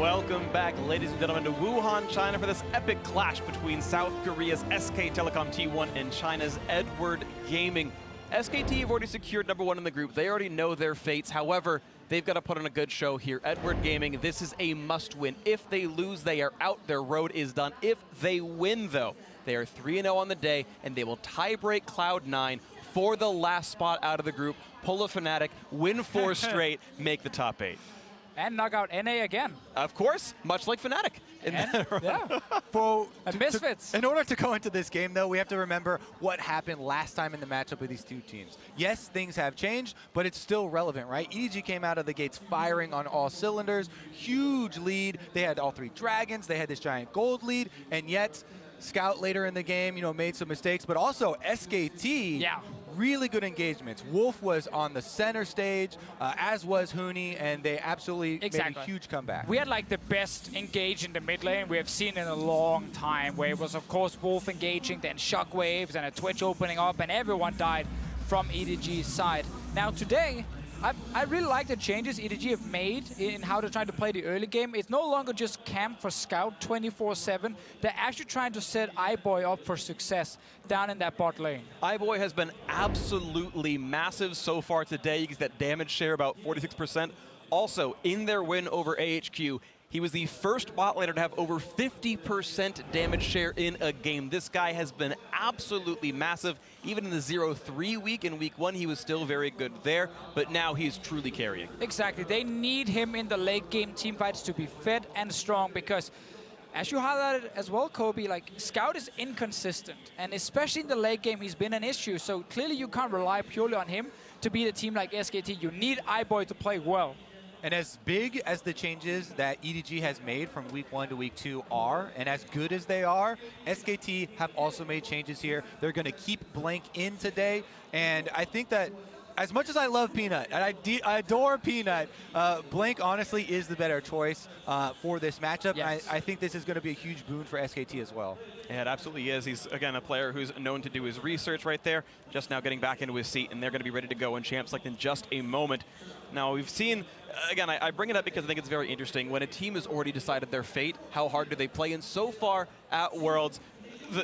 Welcome back, ladies and gentlemen, to Wuhan, China for this epic clash between South Korea's SK Telecom T1 and China's Edward Gaming. SKT have already secured #1 in the group. They already know their fates. However, they've got to put on a good show here. Edward Gaming, this is a must-win. If they lose, they are out. Their road is done. If they win, though, they are 3-0 on the day, and they will tie-break Cloud9 for the last spot out of the group, pull a Fnatic, win 4 straight, make the top 8. And knock out NA again. Of course, much like Fnatic. And Misfits. In order to go into this game, though, we have to remember what happened last time in the matchup with these two teams. Yes, things have changed, but it's still relevant, right? EDG came out of the gates firing on all cylinders, huge lead. They had all 3 dragons. They had this giant gold lead, and yet Scout later in the game, made some mistakes, but also SKT, really good engagements. Wolf was on the center stage, as was Huni, and they absolutely made a huge comeback. We had like the best engage in the mid lane we have seen in a long time, where it was of course Wolf engaging, then Shockwaves, and a Twitch opening up, and everyone died from EDG's side. Now today, I really like the changes EDG have made in how they're trying to play the early game. It's no longer just camp for Scout 24/7. They're actually trying to set iBoy up for success down in that bot lane. iBoy has been absolutely massive so far today. You get that damage share about 46%. Also, in their win over AHQ, he was the first bot laner to have over 50% damage share in a game. This guy has been absolutely massive. Even in the 0-3 week, in week 1, he was still very good there, but now he's truly carrying. Exactly. They need him in the late game teamfights to be fed and strong because, as you highlighted as well, Kobe, like Scout is inconsistent, and especially in the late game, he's been an issue. So clearly you can't rely purely on him to beat a team like SKT. You need iBoy to play well. And as big as the changes that EDG has made from week 1 to week 2 are, and as good as they are, SKT have also made changes here. They're going to keep Blank in today, and I think that as much as I love Peanut, and I adore Peanut, Blank honestly is the better choice for this matchup. Yes. I think this is going to be a huge boon for SKT as well. Yeah, it absolutely is. He's, again, a player who's known to do his research right there, just now getting back into his seat, and they're going to be ready to go in Champs Select in just a moment. Now, we've seen, again, I bring it up because I think it's very interesting. When a team has already decided their fate, how hard do they play? And so far at Worlds,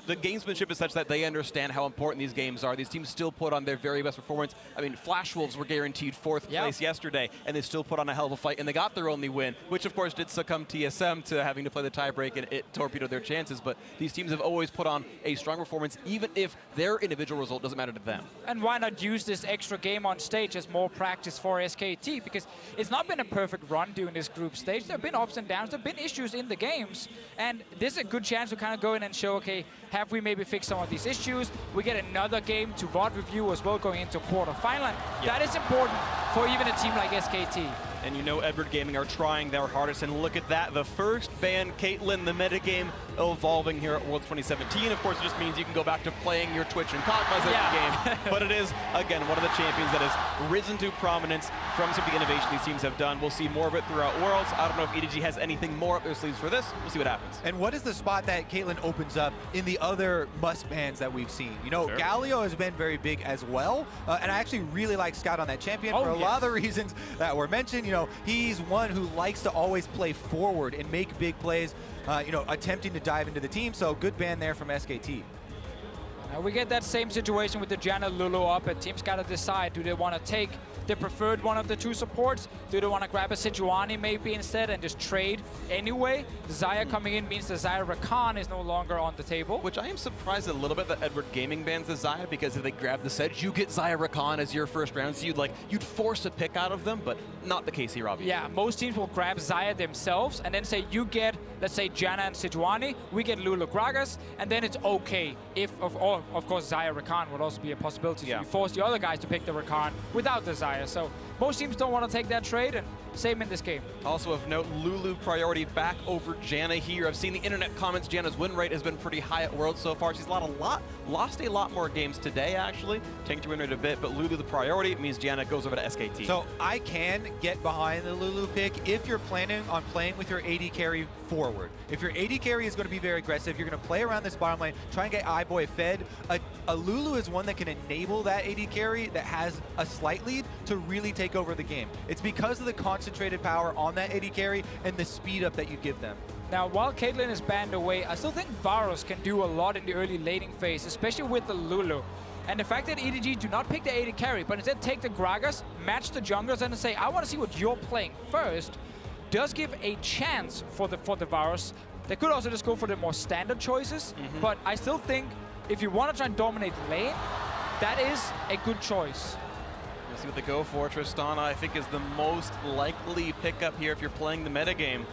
the gamesmanship is such that they understand how important these games are. These teams still put on their very best performance. I mean, Flash Wolves were guaranteed 4th place yesterday, and they still put on a hell of a fight, and they got their only win, which of course did succumb TSM to having to play the tiebreak, and it torpedoed their chances. But these teams have always put on a strong performance, even if their individual result doesn't matter to them. And why not use this extra game on stage as more practice for SKT? Because it's not been a perfect run during this group stage. There have been ups and downs. There have been issues in the games. And this is a good chance to kind of go in and show, okay, have we maybe fixed some of these issues? We get another game to VOD review as well going into quarterfinal. That is important for even a team like SKT. And you know Edward Gaming are trying their hardest, and look at that, the first ban, Caitlyn, the metagame evolving here at Worlds 2017. Of course, it just means you can go back to playing your Twitch and Cogmas game, but it is, again, one of the champions that has risen to prominence from some of the innovation these teams have done. We'll see more of it throughout Worlds. I don't know if EDG has anything more up their sleeves for this. We'll see what happens. And what is the spot that Caitlyn opens up in the other must-bans that we've seen? Galio has been very big as well, and I actually really like Scout on that champion for a lot of the reasons that were mentioned. He's one who likes to always play forward and make big plays, attempting to dive into the team. So good ban there from SKT. Now we get that same situation with the Janna Lulu up, and teams got to decide, do they want to take the preferred one of the 2 supports? Do they want to grab a Sejuani maybe instead and just trade anyway? Xayah coming in means the Xayah Rakan is no longer on the table. Which I am surprised a little bit that Edward Gaming bans the Xayah, because if they grab the Sedge, you get Xayah Rakan as your first round, so you'd force a pick out of them, but not the case here, obviously. Yeah, most teams will grab Xayah themselves and then say, you get, let's say, Janna and Sejuani, we get Lulu Gragas, and then it's okay if, of course, Xayah Rakan would also be a possibility. So you force the other guys to pick the Rakan without the Xayah. So most teams don't want to take that trade, and same in this game. Also of note, Lulu priority back over Janna here. I've seen the internet comments. Janna's win rate has been pretty high at Worlds so far. She's lost a lot more games today, actually. Tanked her win rate a bit, but Lulu the priority. It means Janna goes over to SKT. So I can get behind the Lulu pick if you're planning on playing with your AD carry forward. If your AD carry is going to be very aggressive, you're going to play around this bottom lane, try and get iBoy fed. A Lulu is one that can enable that AD carry that has a slight lead to really take over the game. It's because of the concentrated power on that AD carry and the speed up that you give them. Now, while Caitlyn is banned away, I still think Varus can do a lot in the early laning phase, especially with the Lulu. And the fact that EDG do not pick the AD carry, but instead take the Gragas, match the junglers, and say, I want to see what you're playing first, does give a chance for the Varus. They could also just go for the more standard choices, but I still think if you want to try and dominate the lane, that is a good choice. We'll see what they go for. Tristana, I think, is the most likely pickup here if you're playing the metagame.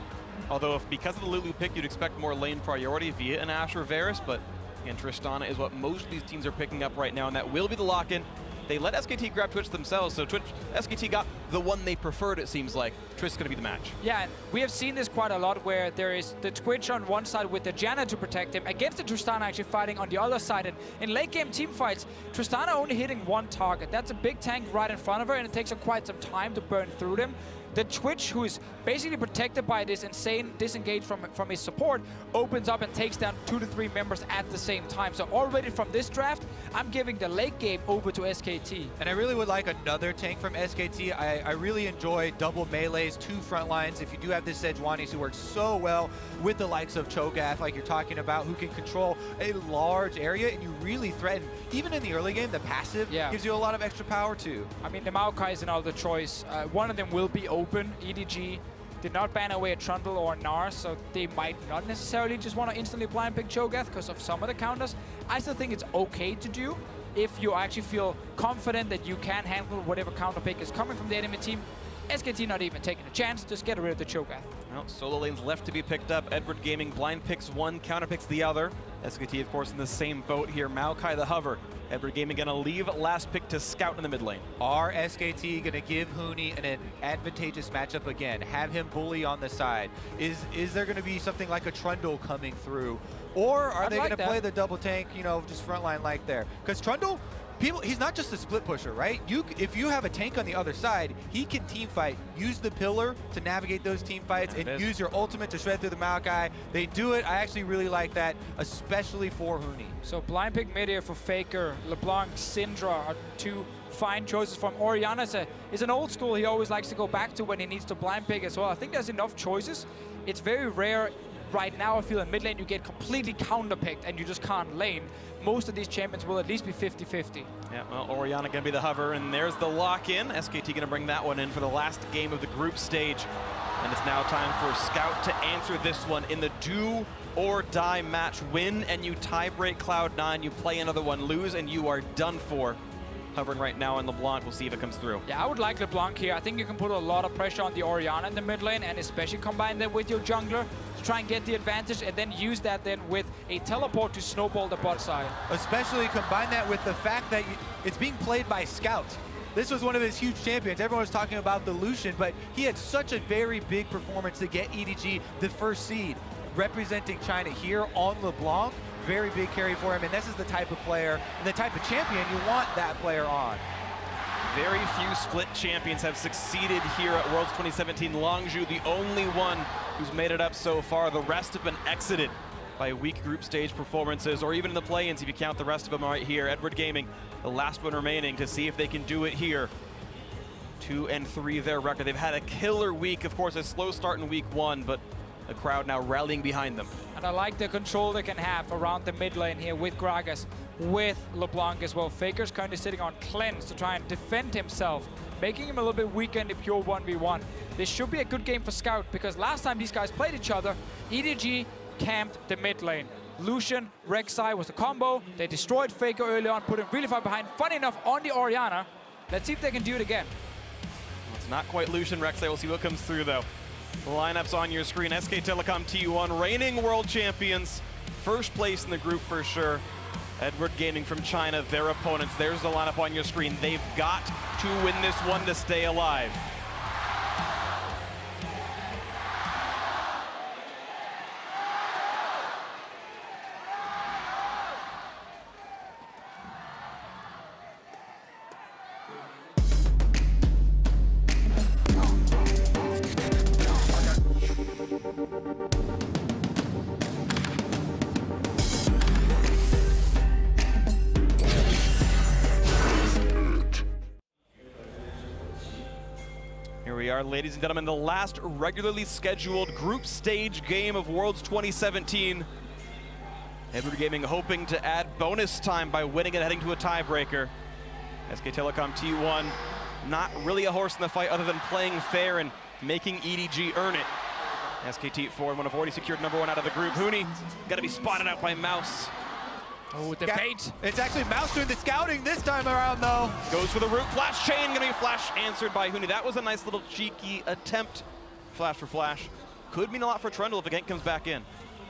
Although, because of the Lulu pick, you'd expect more lane priority via an Ashe or Varus, but again, Tristana is what most of these teams are picking up right now, and that will be the lock-in. They let SKT grab Twitch themselves, so SKT got the one they preferred, it seems like. Twitch is going to be the match. Yeah, and we have seen this quite a lot where there is the Twitch on one side with the Janna to protect him, against the Tristana actually fighting on the other side. And in late game team fights, Tristana only hitting one target. That's a big tank right in front of her, and it takes her quite some time to burn through them. The Twitch, who is basically protected by this insane disengage from his support, opens up and takes down 2 to 3 members at the same time. So already from this draft, I'm giving the late game over to SKT. And I really would like another tank from SKT. I really enjoy double melees, 2 front lines. If you do have this Sejuani who works so well with the likes of Cho'Gath, like you're talking about, who can control a large area and you really threaten. Even in the early game, the passive gives you a lot of extra power too. I mean, the Maokai is another choice. One of them will be open. EDG did not ban away a Trundle or a Gnar, so they might not necessarily just want to instantly blind pick Cho'Gath because of some of the counters. I still think it's okay to do if you actually feel confident that you can handle whatever counter pick is coming from the enemy team. SKT not even taking a chance, just get rid of the Cho'Gath. Well, solo lanes left to be picked up. Edward Gaming blind picks one, counter picks the other. SKT, of course, in the same boat here. Maokai the hover. Edward Gaming gonna leave last pick to scout in the mid lane. Are SKT gonna give Huni an advantageous matchup again? Have him bully on the side? Is there gonna be something like a Trundle coming through? Or are they gonna play the double tank, you know, just frontline like there? Because Trundle, he's not just a split pusher, right? If you have a tank on the other side, he can team fight. Use the pillar to navigate those team fights and use your ultimate to shred through the Maokai. They do it. I actually really like that, especially for Huni. So blind pick mid here for FLICKR. LeBlanc, Syndra are 2 fine choices from Orianna. Is an old school he always likes to go back to when he needs to blind pick as well. I think there's enough choices. It's very rare right now, I feel in mid lane you get completely counter-picked and you just can't lane. Most of these champions will at least be 50-50. Yeah, well, Orianna gonna be the hover, and there's the lock-in. SKT gonna bring that one in for the last game of the group stage. And it's now time for Scout to answer this one in the do or die match. Win and you tie-break Cloud9, you play another one, lose and you are done for. Hovering right now on LeBlanc, we'll see if it comes through. Yeah, I would like LeBlanc here. I think you can put a lot of pressure on the Orianna in the mid lane, and especially combine that with your jungler to try and get the advantage, and then use that then with a teleport to snowball the bot side. Especially combine that with the fact that it's being played by Scout. This was one of his huge champions. Everyone was talking about the Lucian, but he had such a very big performance to get EDG the first seed. Representing China here on LeBlanc, very big carry for him, and this is the type of player and the type of champion you want that player on. Very few split champions have succeeded here at Worlds 2017. Longzhu, the only one who's made it up so far. The rest have been exited by weak group stage performances, or even in the play-ins if you count the rest of them right here. Edward Gaming, the last one remaining to see if they can do it here. 2-3 their record. They've had a killer week, of course, a slow start in week 1, but the crowd now rallying behind them. And I like the control they can have around the mid lane here with Gragas, with LeBlanc as well. FLICKR's currently sitting on Cleanse to try and defend himself, making him a little bit weaker in the pure 1v1. This should be a good game for Scout, because last time these guys played each other, EDG camped the mid lane. Lucian, Rek'Sai was the combo. They destroyed FLICKR early on, put him really far behind. Funny enough, on the Orianna. Let's see if they can do it again. Well, it's not quite Lucian, Rek'Sai. We'll see what comes through, though. The lineups on your screen. SK Telecom T1, reigning world champions. First place in the group for sure. Edward Gaming from China, their opponents. There's the lineup on your screen. They've got to win this one to stay alive. we are, ladies and gentlemen, the last regularly scheduled group stage game of Worlds 2017. Edward Gaming hoping to add bonus time by winning and heading to a tiebreaker. SK Telecom T1, not really a horse in the fight other than playing fair and making EDG earn it. SKT forward, one have already secured #1 out of the group. Huni got to be spotted out by Mouse. Oh, the bait. It's actually Mouse doing the scouting this time around, though. Goes for the root flash chain, gonna be flash answered by Huni. That was a nice little cheeky attempt. Flash for flash. Could mean a lot for Trundle if the gank comes back in.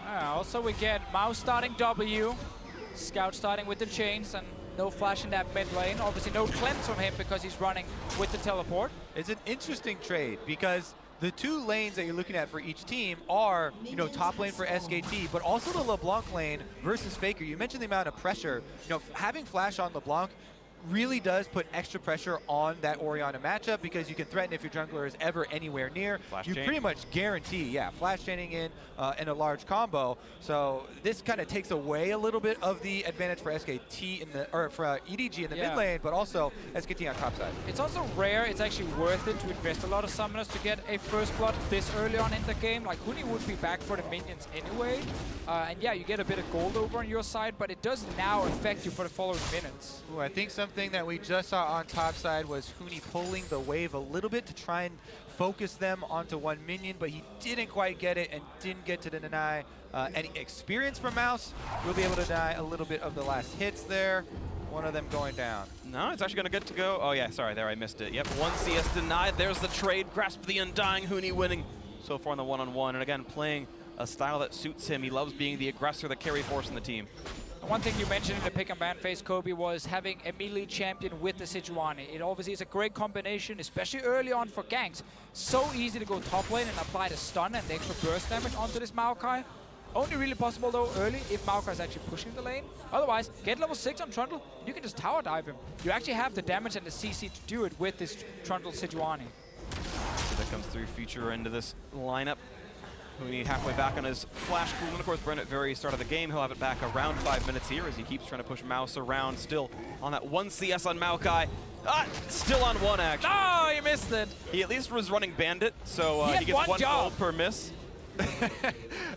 Also, we get Mouse starting W, Scout starting with the chains, and no flash in that mid lane. Obviously, no cleanse from him because he's running with the teleport. It's an interesting trade because the two lanes that you're looking at for each team are, top lane for SKT, but also the LeBlanc lane versus FLICKR. You mentioned the amount of pressure. Having flash on LeBlanc really does put extra pressure on that Orianna matchup because you can threaten if your jungler is ever anywhere near. Flash you chain. pretty much guarantee, flash chaining in and a large combo. So this kind of takes away a little bit of the advantage for SKT for EDG in the mid lane, but also SKT on top side. It's also rare. It's actually worth it to invest a lot of summoners to get a first blood this early on in the game. Like Huni would be back for the minions anyway, and yeah, you get a bit of gold over on your side, but it does now affect you for the following minutes. Ooh, I think something that we just saw on top side was Huni pulling the wave a little bit to try and focus them onto one minion, but he didn't quite get it and didn't get to deny any experience from Mouse. We'll be able to deny a little bit of the last hits there. One of them going down. No, it's actually going to get to go. Oh yeah, sorry, there I missed it. Yep, 1 CS denied. There's the trade. Grasp the Undying. Huni winning so far in the one-on-one, and again, playing a style that suits him. He loves being the aggressor, the carry force in the team. One thing you mentioned in the pick and ban phase, Kobe, was having a melee champion with the Sejuani. It obviously is a great combination, especially early on for ganks. So easy to go top lane and apply the stun and the extra burst damage onto this Maokai. Only really possible though early if Maokai is actually pushing the lane. Otherwise, get level 6 on Trundle, you can just tower dive him. You actually have the damage and the CC to do it with this Trundle Sejuani. So that comes through feature into this lineup. Huni halfway back on his flash cool, and of course Brent at very start of the game, he'll have it back around 5 minutes here as he keeps trying to push Mouse around, still on that 1 CS on Maokai. Still on 1 action. Oh, you missed it. He at least was running Bandit, so he gets 1 gold per miss.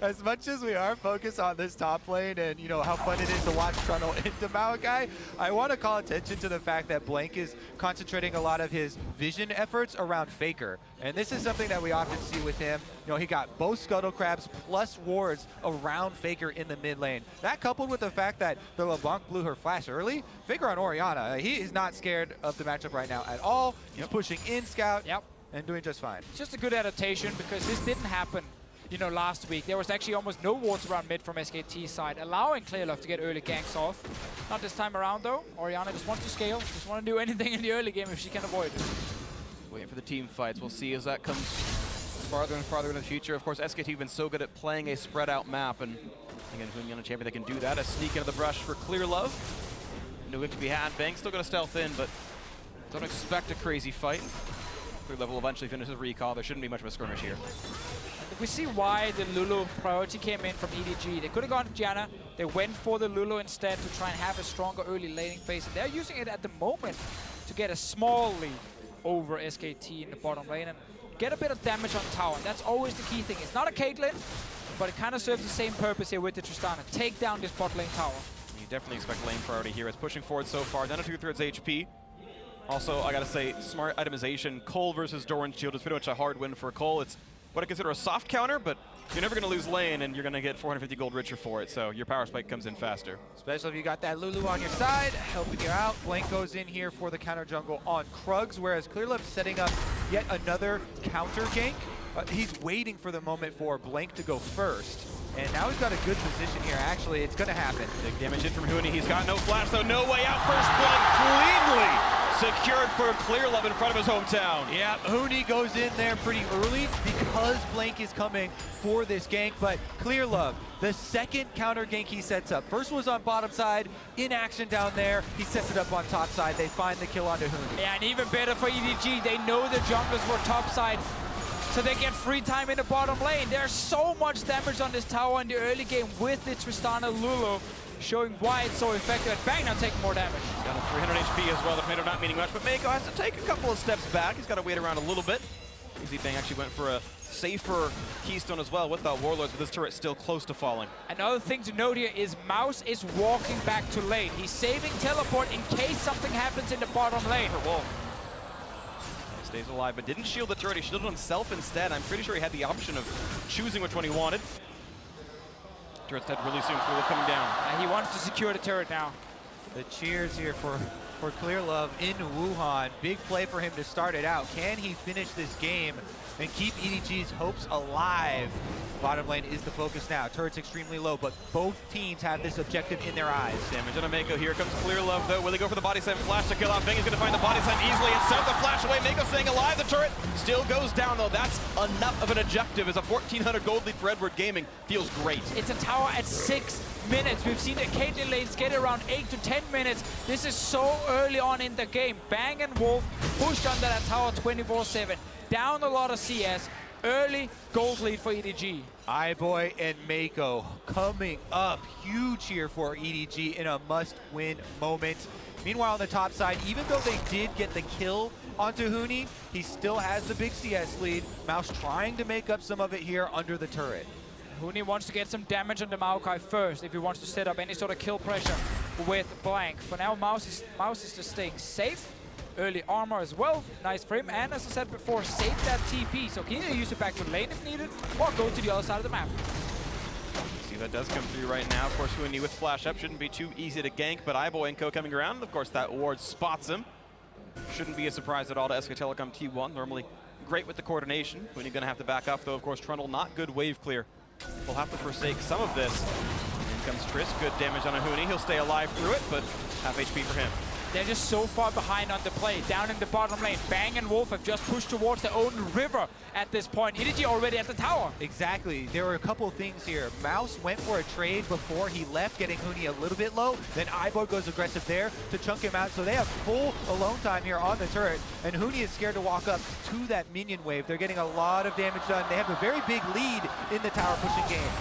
As much as we are focused on this top lane and how fun it is to watch Trundle into Maokai, I want to call attention to the fact that Blank is concentrating a lot of his vision efforts around FLICKR. And this is something that we often see with him. He got both Scuttle Crabs plus wards around FLICKR in the mid lane. That coupled with the fact that the LeBlanc blew her flash early, FLICKR on Orianna, he is not scared of the matchup right now at all. He's pushing in Scout and doing just fine. It's just a good adaptation because this didn't happen last week. There was actually almost no wards around mid from SKT's side, allowing Clearlove to get early ganks off. Not this time around though. Orianna just wants to scale, just want to do anything in the early game if she can avoid it. Waiting for the team fights. We'll see as that comes farther and farther in the future. Of course, SKT have been so good at playing a spread out map, and again, Huni on a champion that can do that. A sneak into the brush for Clearlove. No whip to be had. Bang still going to stealth in, but don't expect a crazy fight. Clearlove will eventually finish his recall. There shouldn't be much of a skirmish here. We see why the Lulu priority came in from EDG. They could have gone to Janna. They went for the Lulu instead to try and have a stronger early laning phase. And they're using it at the moment to get a small lead over SKT in the bottom lane and get a bit of damage on tower. And that's always the key thing. It's not a Caitlyn, but it kind of serves the same purpose here with the Tristana. Take down this bot lane tower. You definitely expect lane priority here. It's pushing forward so far, down to 2/3 HP. Also, I gotta say, smart itemization. Cole versus Doran's Shield is pretty much a hard win for Cole. It's what I consider a soft counter, but you're never going to lose lane, and you're going to get 450 gold richer for it, so your power spike comes in faster. Especially if you got that Lulu on your side, helping you out. Blank goes in here for the counter jungle on Krugs, whereas Clearlove setting up yet another counter gank. He's waiting for the moment for Blank to go first. And now he's got a good position here. Actually, it's going to happen. Big damage in from Huni. He's got no flash, though. No way out. First blood cleanly secured for Clearlove in front of his hometown. Yeah, Huni goes in there pretty early because Blank is coming for this gank. But Clearlove, the second counter gank he sets up. First was on bottom side, in action down there. He sets it up on top side. They find the kill onto Huni. Yeah, and even better for EDG. They know the junglers were top side, so they get free time in the bottom lane. There's so much damage on this tower in the early game with the Tristana Lulu, showing why it's so effective. And Bang now taking more damage. Got a 300 HP as well. The tornado not meaning much, but Meiko has to take a couple of steps back. He's got to wait around a little bit. Bang actually went for a safer keystone as well with that Warlords, with this turret still close to falling. Another thing to note here is Mouse is walking back to lane. He's saving teleport in case something happens in the bottom lane. Wolf stays alive, but didn't shield the turret. He shielded himself instead. I'm pretty sure he had the option of choosing which one he wanted. Turret's dead really soon. Wolf coming down. He wants to secure the turret now. The cheers here for Clear Love in Wuhan. Big play for him to start it out. Can he finish this game and keep EDG's hopes alive? Bottom lane is the focus now. Turret's extremely low, but both teams have this objective in their eyes. Damage on a Meiko. Here comes Clear Love, though. Will they go for the body slam flash to kill off? Bang is going to find the body slam easily. It's set the flash away. Meiko staying alive. The turret still goes down, though. That's enough of an objective as a 1,400 gold lead for Edward Gaming. Feels great. It's a tower at 6 minutes. We've seen the Cajun lanes get around 8 to 10 minutes. This is so early on in the game. Bang and Wolf pushed under that tower 24/7. Down a lot of CS. Early gold lead for EDG. iBoy and Meiko coming up huge here for EDG in a must-win moment. Meanwhile, on the top side, even though they did get the kill onto Huni, he still has the big CS lead. Mouse trying to make up some of it here under the turret. Huni wants to get some damage on the Maokai first if he wants to set up any sort of kill pressure with Blank. For now, Mouse is just staying safe. Early armor as well. Nice frame. And as I said before, save that TP. So can either use it back to lane if needed or go to the other side of the map. See, that does come through right now. Of course, Huni with flash up shouldn't be too easy to gank, but iBoy and Co coming around. Of course, that ward spots him. Shouldn't be a surprise at all to SK Telecom T1. Normally great with the coordination. Huni going to have to back up, though. Of course, Trundle not good wave clear. We'll have to forsake some of this. In comes Trist. Good damage on a Huni. He'll stay alive through it, but half HP for him. They're just so far behind on the play. Down in the bottom lane, Bang and Wolf have just pushed towards their own river at this point. EDG already at the tower. Exactly. There were a couple of things here. Mouse went for a trade before he left, getting Huni a little bit low. Then iBoy goes aggressive there to chunk him out. So they have full alone time here on the turret. And Huni is scared to walk up to that minion wave. They're getting a lot of damage done. They have a very big lead in the tower pushing game.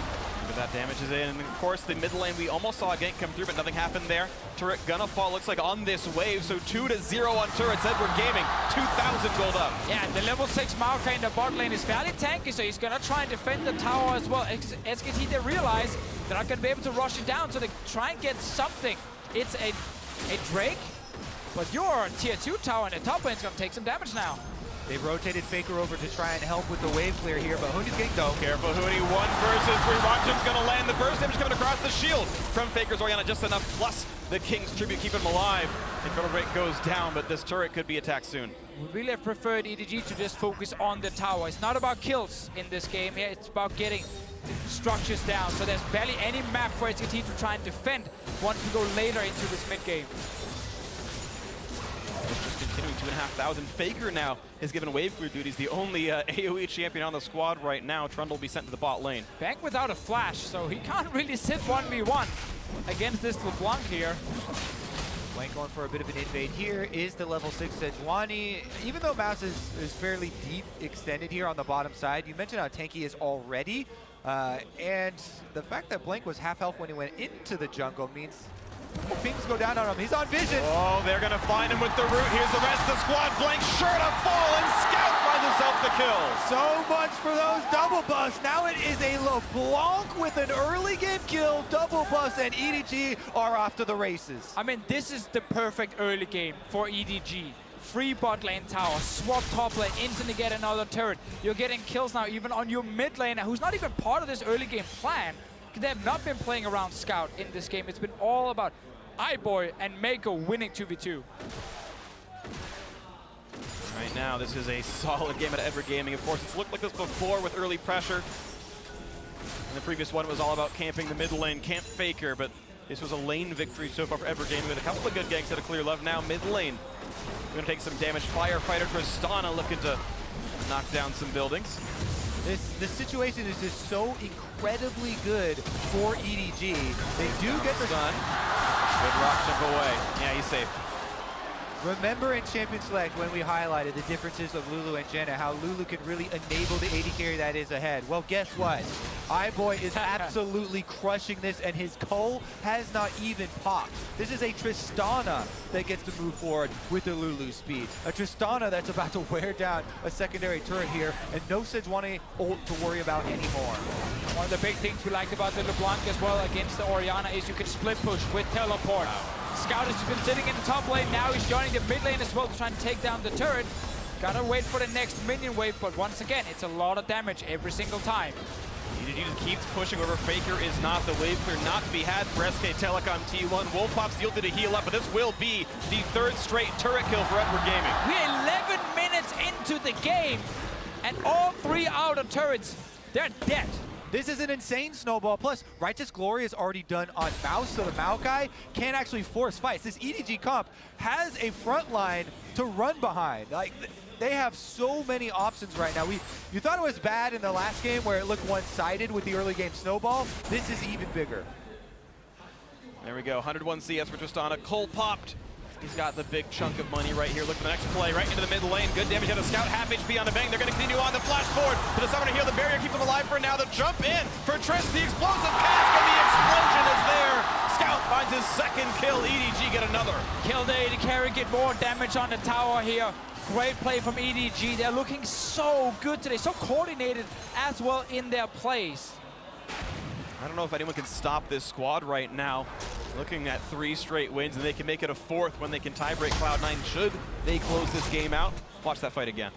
But that damage is in. And of course, the mid lane, we almost saw a gank come through, but nothing happened there. Turret gonna fall, looks like on this wave. So 2-0 on turrets. Edward Gaming, 2,000 gold up. Yeah, the level 6 Maokai in the bot lane is fairly tanky, so he's gonna try and defend the tower as well. SKT, they realize they're not gonna be able to rush it down, so they try and get something. It's a Drake, but your tier 2 tower in the top lane is gonna take some damage now. They rotated FLICKR over to try and help with the wave clear here, but Huni's getting go. Careful, Huni, 1 versus 3. Rockton's gonna land. The burst damage coming across the shield from FLICKR's Orianna, just enough, plus the King's Tribute keeping him alive. Incredible Break goes down, but this turret could be attacked soon. We really have preferred EDG to just focus on the tower. It's not about kills in this game here, it's about getting structures down. So there's barely any map for SKT to try and defend once we go later into this mid game. Just continuing 2,500. FLICKR now is given wave clear duties. The only AoE champion on the squad right now. Trundle will be sent to the bot lane. Bang without a flash, so he can't really sit 1v1 against this LeBlanc here. Blank going for a bit of an invade here is the level 6 Sejuani. Even though Mouse is fairly deep extended here on the bottom side, you mentioned how tanky he is already. And the fact that Blank was half health when he went into the jungle means things go down on him. He's on vision. Oh, they're going to find him with the root. Here's the rest of the squad. Blank sure to fall, and Scout finds himself the kill. So much for those double busts. Now it is a LeBlanc with an early game kill, double bust, and EDG are off to the races. I mean, this is the perfect early game for EDG. Free bot lane tower, swap top lane, instantly get another turret. You're getting kills now even on your mid laner, who's not even part of this early game plan. They have not been playing around Scout in this game. It's been all about iBoy and Meiko winning 2v2. Right now, this is a solid game at Edward Gaming. Of course, it's looked like this before with early pressure. And the previous one was all about camping the mid lane, camp FLICKR, but this was a lane victory so far for Edward Gaming with a couple of good ganks at a Clear Love. Now mid lane, we're going to take some damage. Firefighter Tristana looking to knock down some buildings. This situation is just so incredibly good for EDG. They do get the stun. Good rock jump away. Yeah, he's safe. Remember in Champion Select when we highlighted the differences of Lulu and Janna, how Lulu can really enable the AD carry that is ahead. Well, guess what? iBoy is absolutely crushing this, and his Cole has not even popped. This is a Tristana that gets to move forward with the Lulu speed. A Tristana that's about to wear down a secondary turret here, and no Sejuani ult to worry about anymore. One of the big things we liked about the LeBlanc as well against the Orianna is you can split push with teleport. Scout has been sitting in the top lane, now he's joining the mid lane as well to try and take down the turret. Gotta wait for the next minion wave, but once again, it's a lot of damage every single time. EDG just keeps pushing over. FLICKR is not the wave clear, not to be had for SK Telecom T1. Wolfpop's yielded to heal up, but this will be the third straight turret kill for Edward Gaming. We're 11 minutes into the game, and all 3 outer turrets, they're dead. This is an insane snowball. Plus, Righteous Glory is already done on Mouse, so the Maokai can't actually force fights. This EDG comp has a front line to run behind. Like, they have so many options right now. You thought it was bad in the last game where it looked one-sided with the early game snowball. This is even bigger. There we go, 101 CS for Tristana. Cole popped. He's got the big chunk of money right here. Look at the next play, right into the mid lane. Good damage out of Scout, half HP on the bang. They're gonna continue on the flash forward. To the summoner to heal the barrier, keep them alive for now. The jump in for Trist, the explosive cask, and the explosion is there. Scout finds his second kill. EDG get another. Kill the AD carry, get more damage on the tower here. Great play from EDG. They're looking so good today, so coordinated as well in their plays. I don't know if anyone can stop this squad right now. Looking at 3 straight wins, and they can make it a 4th when they can tiebreak Cloud9 should they close this game out. Watch that fight again.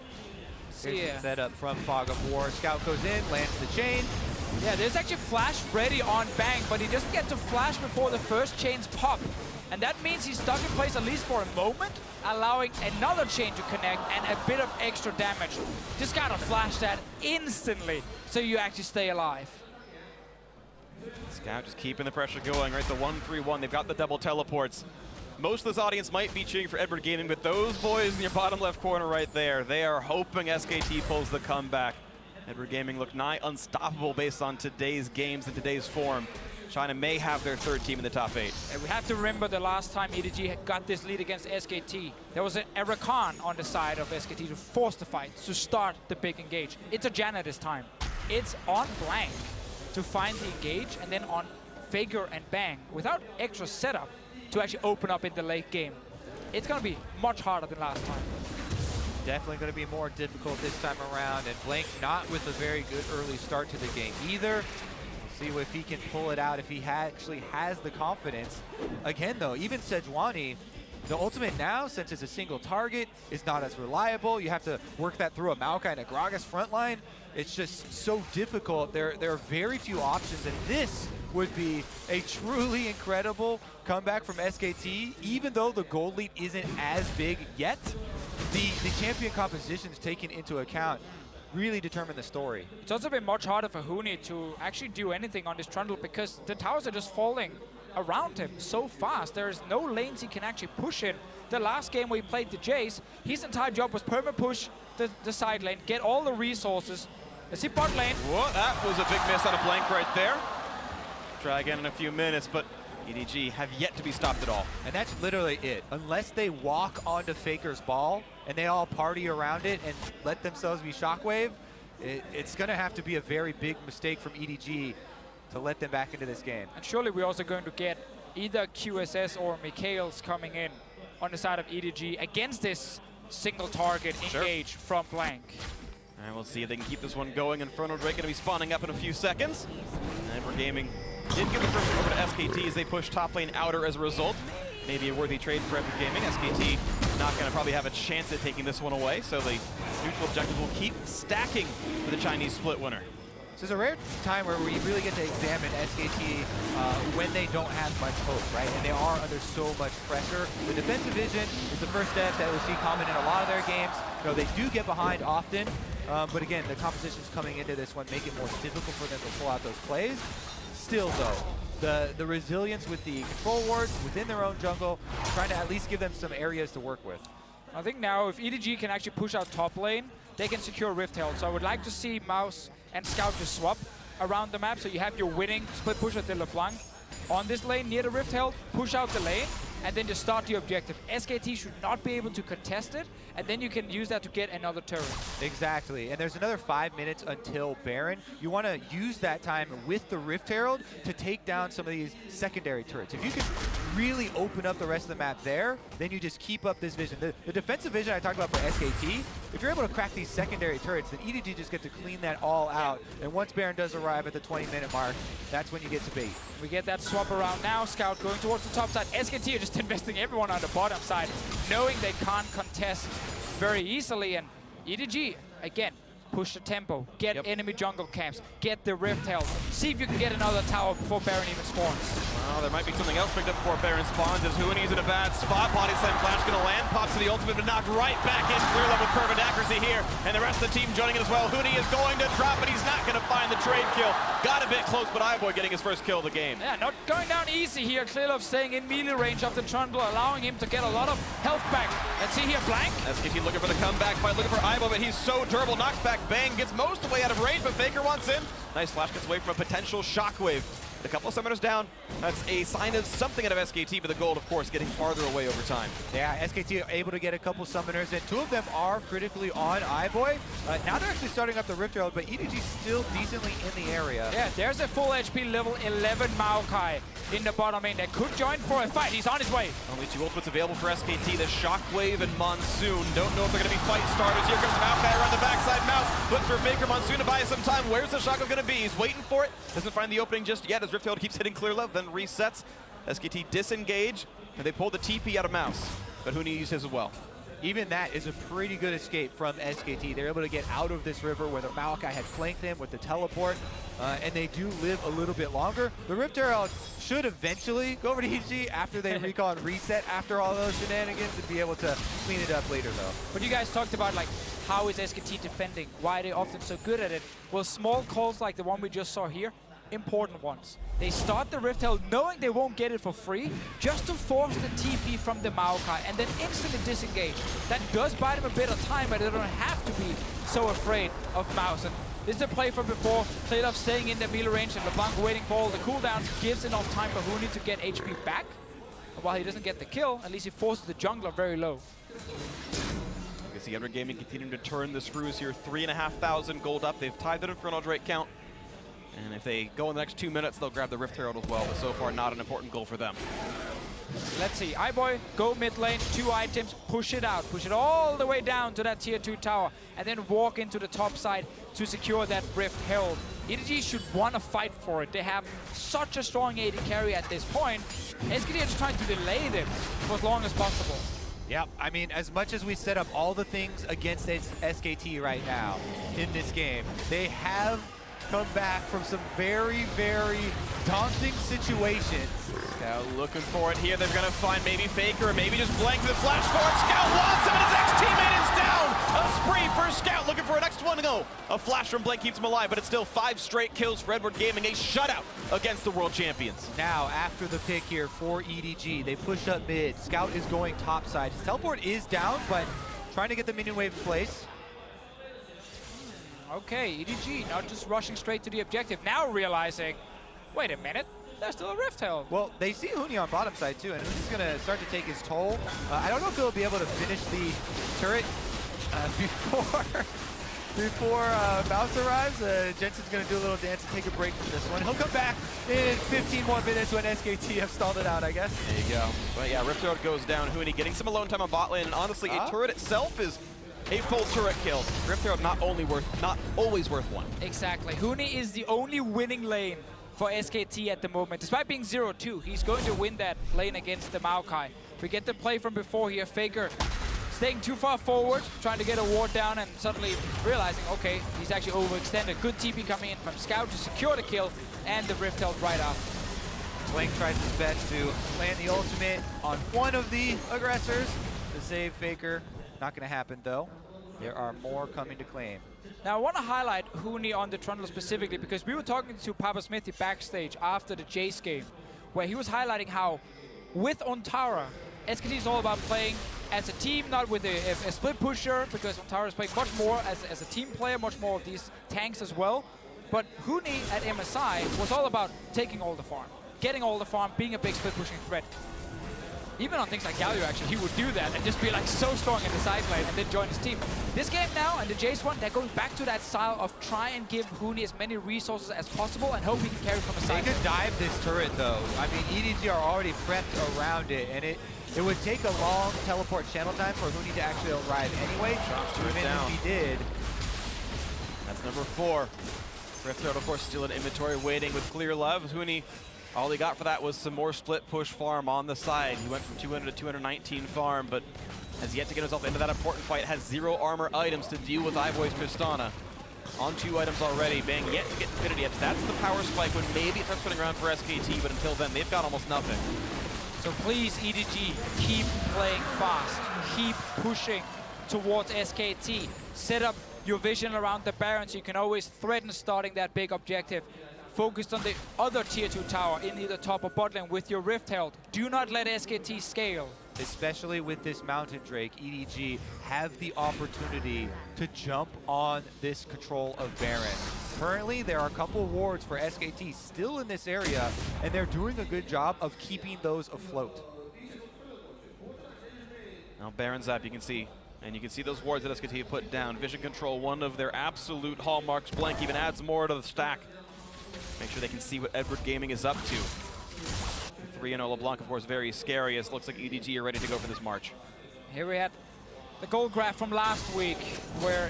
Here's the setup from Fog of War. Scout goes in, lands the chain. Yeah, there's actually flash ready on Bang, but he doesn't get to flash before the first chains pop. And that means he's stuck in place at least for a moment, allowing another chain to connect and a bit of extra damage. Just gotta flash that instantly so you actually stay alive. Scout just keeping the pressure going, right? The 1-3-1, they've got the double teleports. Most of this audience might be cheering for Edward Gaming, but those boys in your bottom left corner right there, they are hoping SKT pulls the comeback. Edward Gaming look nigh unstoppable based on today's games and today's form. China may have their 3rd team in the top 8. And we have to remember the last time EDG got this lead against SKT. There was an Erakan on the side of SKT to force the fight, to start the big engage. It's a Janna this time. It's on Blank to find the engage, and then on FLICKR and Bang without extra setup to actually open up in the late game. It's going to be much harder than last time. Definitely going to be more difficult this time around, and Blank not with a very good early start to the game either. We'll see if he can pull it out, if he actually has the confidence. Again though, even Sejuani, the ultimate now, since it's a single target, is not as reliable. You have to work that through a Maokai and a Gragas front line. It's just so difficult. There are very few options, and this would be a truly incredible comeback from SKT. Even though the gold lead isn't as big yet, the champion compositions taken into account really determine the story. It's also been much harder for Huni to actually do anything on this Trundle because the towers are just falling around him so fast. There's no lanes he can actually push in. The last game where he played the Jace, his entire job was perma push the side lane, get all the resources. Let's see bot lane. Whoa, that was a big miss on a Blank right there. Try again in a few minutes, but EDG have yet to be stopped at all. And that's literally it. Unless they walk onto FLICKR's ball and they all party around it and let themselves be Shockwave, it's going to have to be a very big mistake from EDG to let them back into this game. And surely we're also going to get either QSS or Mikhail's coming in on the side of EDG against this single target engage from Blank. And we'll see if they can keep this one going. Inferno Drake going to be spawning up in a few seconds. And we're gaming. Did give the first one over to SKT as they push top lane outer as a result. Maybe a worthy trade for Epic Gaming. SKT not going to probably have a chance at taking this one away, so the neutral objective will keep stacking for the Chinese split winner. This is a rare time where we really get to examine SKT when they don't have much hope, right? And they are under so much pressure. The defensive vision is the first step that we see common in a lot of their games. You know, they do get behind often, but again, the compositions coming into this one make it more difficult for them to pull out those plays. Still though, the resilience with the control wards within their own jungle, trying to at least give them some areas to work with. I think now if EDG can actually push out top lane, they can secure Rift Herald. So I would like to see Mouse and Scout just swap around the map, so you have your winning split push at the LeBlanc on this lane near the Rift Herald, push out the lane, and then just start the objective. SKT should not be able to contest it, and then you can use that to get another turret. Exactly, and there's another 5 minutes until Baron. You want to use that time with the Rift Herald to take down some of these secondary turrets. If you can really open up the rest of the map there, then you just keep up this vision. The defensive vision I talked about for SKT, if you're able to crack these secondary turrets, then EDG just get to clean that all out. And once Baron does arrive at the 20-minute mark, that's when you get to bait. We get that swap around now. Scout going towards the top side. SKT are just investing everyone on the bottom side, knowing they can't contest very easily. And EDG, again, push the tempo, get enemy jungle camps, get the Rift Herald, see if you can get another tower before Baron even spawns. Well, there might be something else picked up before Baron spawns as Huni's in a bad spot. Body slam flash gonna land, pops to the ultimate, but knocked right back in. Clear level with perfect accuracy here, and the rest of the team joining in as well. Huni is going to drop, but he's not gonna find the trade kill. Got a bit close, but iBoy getting his first kill of the game. Yeah, not going down easy here. Clearlove staying in melee range of the Trundle, allowing him to get a lot of health back. Let's see here, Blank. SKT looking for the comeback fight, looking for iBoy, but he's so durable. Knocks back, bang, gets most of the way out of range, but FLICKR wants in. Nice flash gets away from a potential shockwave. A couple of summoners down. That's a sign of something out of SKT, but the gold, of course, getting farther away over time. Yeah, SKT are able to get a couple summoners, and 2 of them are critically on iBoy. Now they're actually starting up the Rift Herald, but EDG still decently in the area. Yeah, there's a full HP level 11 Maokai in the bottom lane that could join for a fight. He's on his way. Only 2 ultimates available for SKT, the Shockwave and Monsoon. Don't know if they're going to be fight starters. Here comes Maokai around the backside. Mouse looks for FLICKR. Monsoon to buy some time. Where's the Shockwave going to be? He's waiting for it. Doesn't find the opening just yet as Rift Herald keeps hitting clear love, then resets. SKT disengage, and they pull the TP out of Mouse. But Huni uses his as well. Even that is a pretty good escape from SKT. They're able to get out of this river where the Maokai had flanked them with the teleport, and they do live a little bit longer. The Rift Herald should eventually go over to EDG after they recall and reset after all those shenanigans and be able to clean it up later, though. But you guys talked about, like, how is SKT defending? Why are they often so good at it? Well, small calls like the one we just saw here, important ones. They start the Rift Herald knowing they won't get it for free, just to force the TP from the Maokai and then instantly disengage. That does buy them a bit of time, but they don't have to be so afraid of Mouse. And this is a play from before. Clearlove staying in the melee range and LeBlanc waiting for all the cooldowns gives enough time for Huni to get HP back. And while he doesn't get the kill, at least he forces the jungler very low. You can see Under Gaming continuing to turn the screws here. 3,500 gold up. They've tied the Infernal Drake count. And if they go in the next 2 minutes, they'll grab the Rift Herald as well, but so far not an important goal for them. Let's see, iBoy, go mid lane, 2 items, push it out, push it all the way down to that tier 2 tower, and then walk into the top side to secure that Rift Herald. EDG should want to fight for it. They have such a strong AD carry at this point. SKT are just trying to delay them for as long as possible. Yeah, I mean, as much as we set up all the things against SKT right now in this game, they have come back from some very, very daunting situations. Scout looking for it here. They're going to find maybe FLICKR or maybe just blank the flash forward. Scout wants him and his ex-teammate is down. A spree for Scout looking for an next one to go. A flash from Blank keeps him alive, but it's still 5 straight kills for Edward Gaming. A shutout against the world champions. Now, after the pick here for EDG, they push up mid. Scout is going topside. His teleport is down, but trying to get the minion wave in place. Okay, EDG not just rushing straight to the objective, now realizing, wait a minute, there's still a Rift Herald. Well, they see Huni on bottom side too, and Huni's going to start to take his toll. I don't know if he'll be able to finish the turret before Mouse arrives. Jensen's going to do a little dance and take a break from this one. He'll come back in 15 more minutes when SKT have stalled it out, I guess. There you go. But yeah, Rift Herald goes down. Huni getting some alone time on bot lane, and honestly, a turret itself is a full turret kill. Rift Herald not always worth one. Exactly. Huni is the only winning lane for SKT at the moment. Despite being 0-2, he's going to win that lane against the Maokai. We get the play from before here. FLICKR staying too far forward, trying to get a ward down, and suddenly realizing, okay, he's actually overextended. Good TP coming in from Scout to secure the kill, and the Rift Herald right after. Blank tries his best to land the ultimate on one of the aggressors to save FLICKR. Not going to happen, though. There are more coming to claim. Now, I want to highlight Huni on the Trundle specifically because we were talking to Papa Smithy backstage after the Jace game, where he was highlighting how, with Ontara, SKT is all about playing as a team, not with a split pusher, because Ontara is playing much more as a team player, much more of these tanks as well. But Huni at MSI was all about taking all the farm, getting all the farm, being a big split pushing threat. even on things like Galio, actually, he would do that and just be like so strong in the side lane and then join his team. This game now, and the Jace one, they're going back to that style of try and give Huni as many resources as possible and hope he can carry from the side. They could dive this turret, though. I mean, EDG are already prepped around it, and it would take a long teleport channel time for Huni to actually arrive anyway. Drops to it even down. if he did. That's number 4. Rift Herald, of course, still in inventory, waiting with clear love. Huni, all he got for that was some more split push farm on the side. He went from 200 to 219 farm, but has yet to get himself into that important fight. Has 0 armor items to deal with iBoy's Tristana. On 2 items already. Bang yet to get Infinity Edge. That's the power spike when maybe it starts spinning around for SKT, but until then, they've got almost nothing. So please, EDG, keep playing fast. Keep pushing towards SKT. Set up your vision around the Baron so you can always threaten starting that big objective. Focused on the other tier 2 tower in either top or bot lane with your Rift Herald. Do not let SKT scale. Especially with this Mountain Drake, EDG have the opportunity to jump on this control of Baron. Currently, there are a couple wards for SKT still in this area, and they're doing a good job of keeping those afloat. Now Baron's up, you can see. And you can see those wards that SKT have put down. Vision control, one of their absolute hallmarks. Blank even adds more to the stack. Make sure they can see what Edward Gaming is up to. 3-0 LeBlanc, of course, very scary, as it looks like EDG are ready to go for this march. Here we had the gold graph from last week, where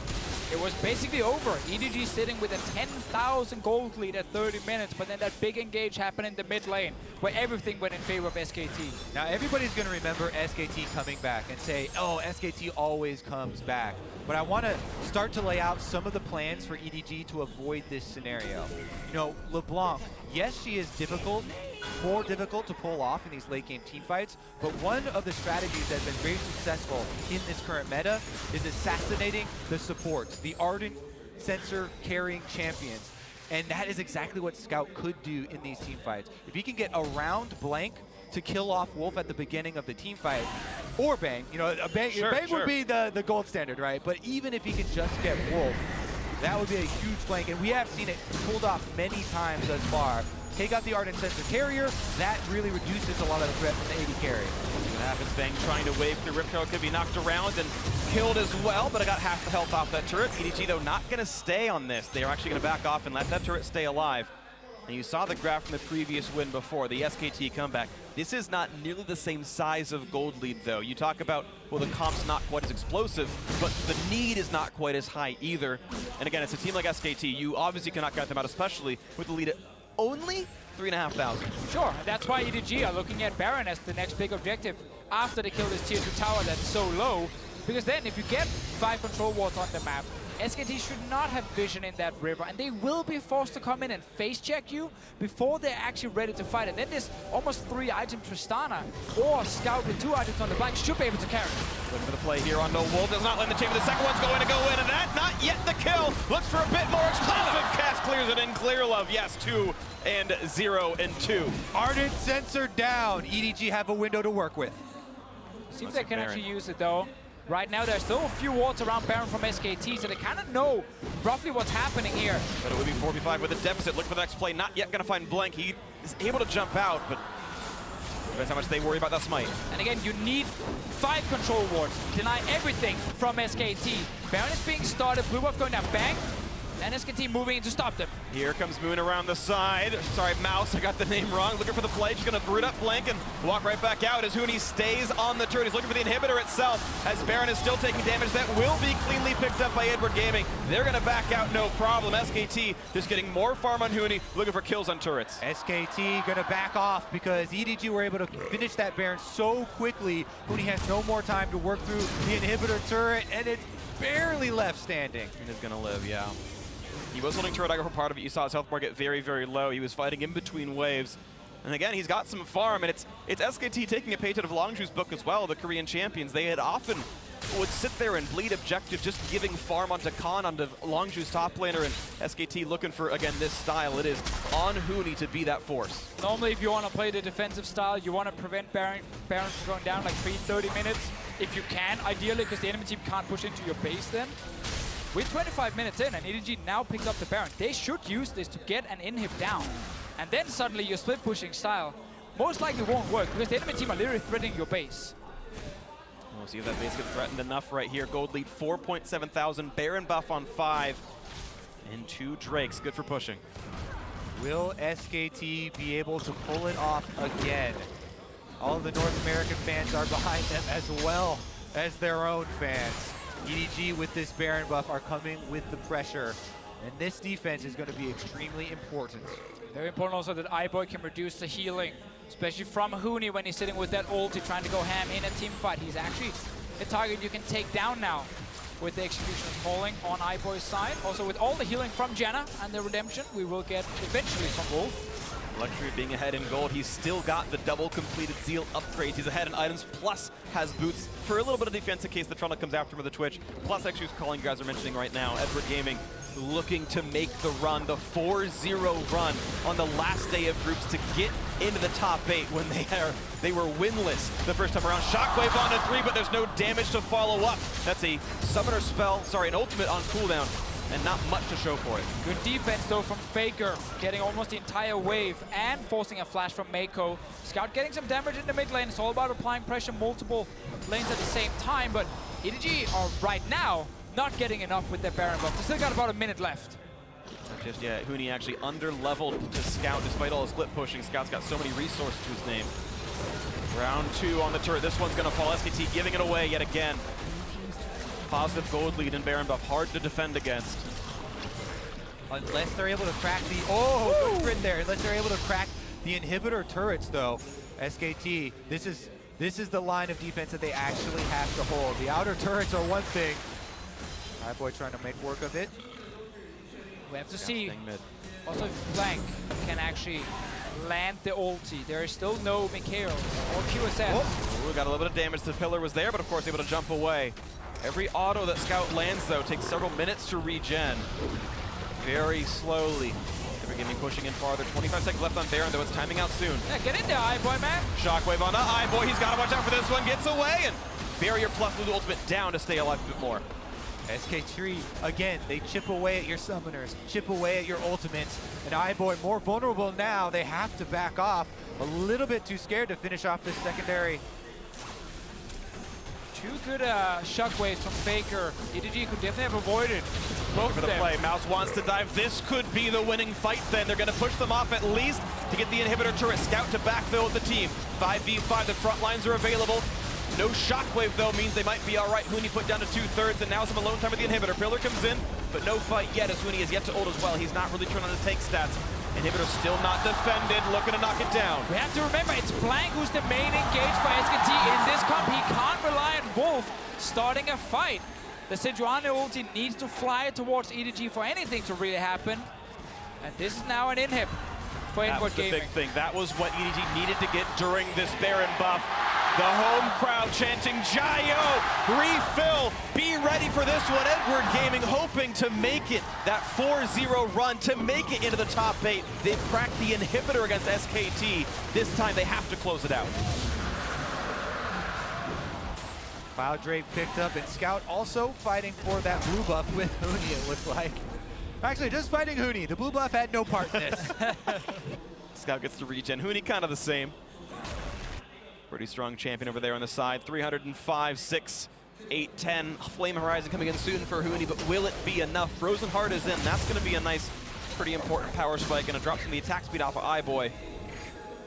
it was basically over. EDG sitting with a 10,000 gold lead at 30 minutes, but then that big engage happened in the mid lane, where everything went in favor of SKT. Now everybody's going to remember SKT coming back and say, oh, SKT always comes back. But I want to start to lay out some of the plans for EDG to avoid this scenario. You know, LeBlanc, yes, she is difficult, more difficult to pull off in these late game team fights, but one of the strategies that has been very successful in this current meta is assassinating the supports, the Ardent sensor carrying champions. And that is exactly what Scout could do in these team fights. If he can get around Blank to kill off Wolf at the beginning of the team fight, or Bang, you know, Bang would be the gold standard, right? But even if he can just get Wolf, that would be a huge flank, and we have seen it pulled off many times thus far. Take out the Ardent Sensor Carrier, that really reduces a lot of the threat from the AD carry. What happens, Bang trying to wave through Rift Herald, could be knocked around and killed as well, but I got half the health off that turret. EDG, though, not going to stay on this. They are actually going to back off and let that turret stay alive. And you saw the graph from the previous win before, the SKT comeback. This is not nearly the same size of gold lead, though. You talk about, well, the comp's not quite as explosive, but the need is not quite as high either. And again, it's a team like SKT. You obviously cannot count them out, especially with the lead at only 3,500. Sure, that's why EDG are looking at Baron as the next big objective after they kill this tier 2 tower that's so low. Because then if you get 5 control wards on the map, SKT should not have vision in that river, and they will be forced to come in and face check you before they're actually ready to fight. And then this almost 3-item Tristana or Scout with 2 items on the flank should be able to carry. Looking for the play here on No Wolf, does not land the chamber. The second one's going to go in, and that not yet the kill. Looks for a bit more explosive. Cast clears it in. Clear love, yes, 2 and 0 and 2. Ardent Sensor down. EDG have a window to work with. See if they can actually use it though. Right now, there's still a few wards around Baron from SKT, so they kind of know roughly what's happening here. But it would be 4v5 with a deficit. Look for the next play. Not yet going to find Blank. He is able to jump out, but depends how much they worry about that smite. And again, you need 5 control wards. Deny everything from SKT. Baron is being started. Blue buff going down. Bang. And SKT moving in to stop them. Here comes Moon around the side. Sorry, Mouse, I got the name wrong. Looking for the play. She's going to root up Blank and walk right back out as Huni stays on the turret. He's looking for the inhibitor itself as Baron is still taking damage. That will be cleanly picked up by Edward Gaming. They're going to back out, no problem. SKT just getting more farm on Huni, looking for kills on turrets. SKT going to back off because EDG were able to finish that Baron so quickly. Huni has no more time to work through the inhibitor turret, and it's barely left standing. And is going to live, yeah. He was holding turret dagger for part of it. You saw his health bar get very, very low. He was fighting in between waves. And again, he's got some farm, and it's SKT taking a page out of Longju's book as well, the Korean champions. They had often would sit there and bleed objective, just giving farm onto Khan, onto Longju's top laner, and SKT looking for, again, this style. It is on Huni to be that force. Normally, if you want to play the defensive style, you want to prevent Baron from going down like 30 minutes. If you can, ideally, because the enemy team can't push into your base then. With 25 minutes in, and EDG now picks up the Baron, they should use this to get an inhib down. And then suddenly your split pushing style most likely won't work because the enemy team are literally threatening your base. We'll see if that base gets threatened enough right here. Gold lead 4.7 thousand. Baron buff on 5. And 2 Drakes. Good for pushing. Will SKT be able to pull it off again? All of the North American fans are behind them as well as their own fans. EDG with this Baron buff are coming with the pressure. And this defense is going to be extremely important. Very important also that iBoy can reduce the healing, especially from Huni when he's sitting with that ulti trying to go ham in a team fight. He's actually a target you can take down now with the executioners falling on iBoy's side. Also with all the healing from Janna and the redemption, we will get eventually some Wolf. Luxury of being ahead in gold. He's still got the double completed Zeal upgrades. He's ahead in items, plus has boots for a little bit of defense in case the Trundle comes after him with a Twitch. Plus, actually, who's calling you guys are mentioning right now, Edward Gaming looking to make the run, the 4-0 run on the last day of groups to get into the top 8 when they were winless the first time around. Shockwave on to 3, but there's no damage to follow up. That's a summoner spell, sorry, an ultimate on cooldown, and not much to show for it. Good defense though from FLICKR, getting almost the entire wave and forcing a flash from Meiko. Scout getting some damage in the mid lane. It's all about applying pressure multiple lanes at the same time, but EDG are right now not getting enough with their Baron buff. They still got about a minute left. Just yet, Huni actually under-leveled to Scout despite all his split pushing. Scout's got so many resources to his name. Round 2 on the turret. This one's gonna fall. SKT giving it away yet again. Positive gold lead in Baron buff, hard to defend against. Unless they're able to crack the, good crit there. Unless they're able to crack the inhibitor turrets though. SKT, this is the line of defense that they actually have to hold. The outer turrets are one thing. iBoy trying to make work of it. We have to see also if LeBlanc can actually land the ulti. There is still no Meiko or QSF. Ooh, got a little bit of damage. The pillar was there, but of course able to jump away. Every auto that Scout lands, though, takes several minutes to regen. Very slowly. Every Gaming pushing in farther. 25 seconds left on Baron, though it's timing out soon. Yeah, get in there, iBoy, man. Shockwave on iBoy. He's got to watch out for this one. Gets away, and Barrier plus Lulu ultimate down to stay alive a bit more. SK3, again, they chip away at your summoners, chip away at your ultimates, and iBoy more vulnerable now. They have to back off. A little bit too scared to finish off this secondary. 2 good shockwaves from FLICKR. EDG could definitely have avoided both For of the them. play, Mouse wants to dive. This could be the winning fight then. They're going to push them off at least to get the inhibitor turret. Scout to backfill with the team. 5v5, the front lines are available. No shockwave though means they might be all right. Huni put down to 2/3, and now some alone time with the inhibitor. Pillar comes in, but no fight yet as Huni is yet to ult as well. He's not really trying to take stats. Inhibitor still not defended, looking to knock it down. We have to remember, it's Blank who's the main engage for SKT in this comp. He can't rely on Wolf starting a fight. The Sejuani ulti needs to fly towards EDG for anything to really happen. And this is now an inhib for That Inward was the Gaming. big thing. That was what EDG needed to get during this Baron buff. The home crowd chanting, Jayo, refill, be ready for this one. Edward Gaming hoping to make it that 4-0 run, to make it into the top 8. They've cracked the inhibitor against SKT. This time they have to close it out. Cloud Drake picked up, and Scout also fighting for that blue buff with Huni, it looks like. Actually, just fighting Huni. The blue buff had no part in this. Scout gets to regen. Huni kind of the same. Pretty strong champion over there on the side. 305, 6, 8, 10. Flame Horizon coming in soon for Huni, but will it be enough? Frozen Heart is in. That's going to be a nice, pretty important power spike. Going to drop some of the attack speed off of iBoy.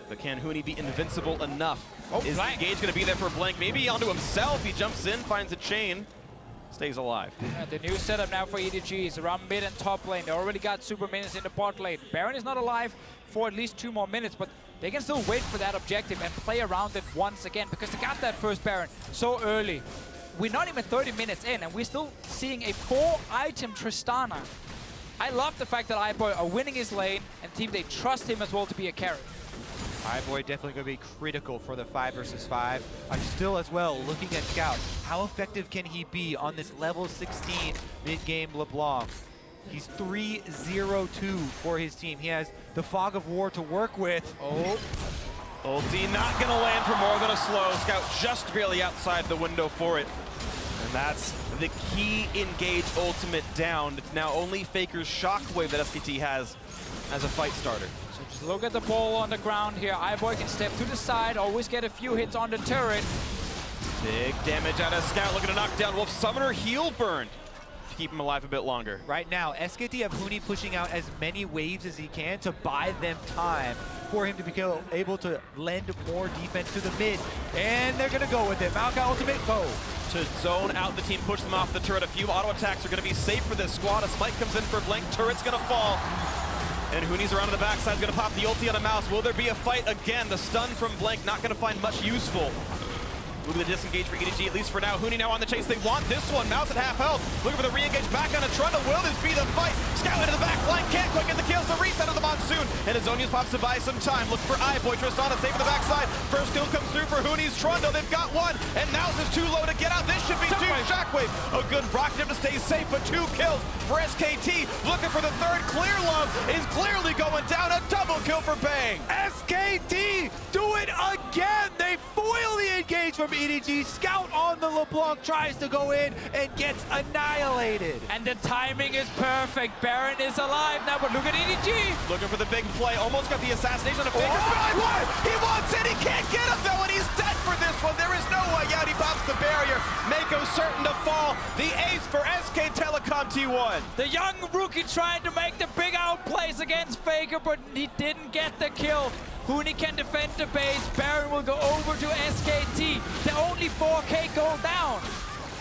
But can Huni be invincible enough? Is the engage going to be there for Blank? Maybe onto himself. He jumps in, finds a chain, stays alive. The new setup now for EDG is around mid and top lane. They already got super minions in the bot lane. Baron is not alive for at least 2 more minutes, but they can still wait for that objective and play around it once again because they got that first Baron so early. We're not even 30 minutes in and we're still seeing a 4-item Tristana. I love the fact that iBoy are winning his lane and team, they trust him as well to be a carry. iBoy definitely going to be critical for the 5 versus 5. I'm still as well looking at Scout. How effective can he be on this level 16 mid-game LeBlanc? He's 3-0-2 for his team. He has the Fog of War to work with. Oh. Ulti not going to land for more than a slow. Scout just barely outside the window for it. And that's the key engage ultimate down. It's now only FLICKR's Shockwave that SKT has as a fight starter. So Just look at the ball on the ground here. iBoy can step to the side, always get a few hits on the turret. Big damage out of Scout, looking to knock down Wolf. Summoner heal burned to keep him alive a bit longer. Right now, SKT have Huni pushing out as many waves as he can to buy them time for him to be able to lend more defense to the mid. And they're gonna go with it. Maokai ultimate, go. To zone out the team, push them off the turret. A few auto attacks are gonna be safe for this squad. A smite comes in for Blank, turret's gonna fall. And Huni's around on the backside, gonna pop the ulti on a mouse. Will there be a fight again? The stun from Blank not gonna find much useful. Moving the disengage for EDG, at least for now. Huni now on the chase. They want this one. Mouse at half health. Looking for the re-engage back on a Trundle. Will this be the fight? Scout into the back line. Can't quite get the kills. The reset of the Monsoon. And Azonius pops to buy some time. Look for iBoy. Tristana safe on the backside. First kill comes through for Huni's Trundle. They've got one. And Mouse is too low to get out. This should be two. Shockwave. A good rocket to stay safe, but 2 kills for SKT. Looking for the third. Clear Love is clearly going down. A double kill for Bang. SKT do it again. They foil the engage from EDG. Scout on the LeBlanc tries to go in and gets annihilated. And the timing is perfect. Baron is alive now, but look at EDG. Looking for the big play. Almost got the assassination on a Faker. He wants it. He can't get him though, and he's dead for this one. There is no way out. He pops the barrier. Meiko certain to fall. The ace for SK Telecom T1. The young rookie trying to make the big outplays against FLICKR, but he didn't get the kill. Huni can defend the base. Baron will go over to SKT. The only 4K go down.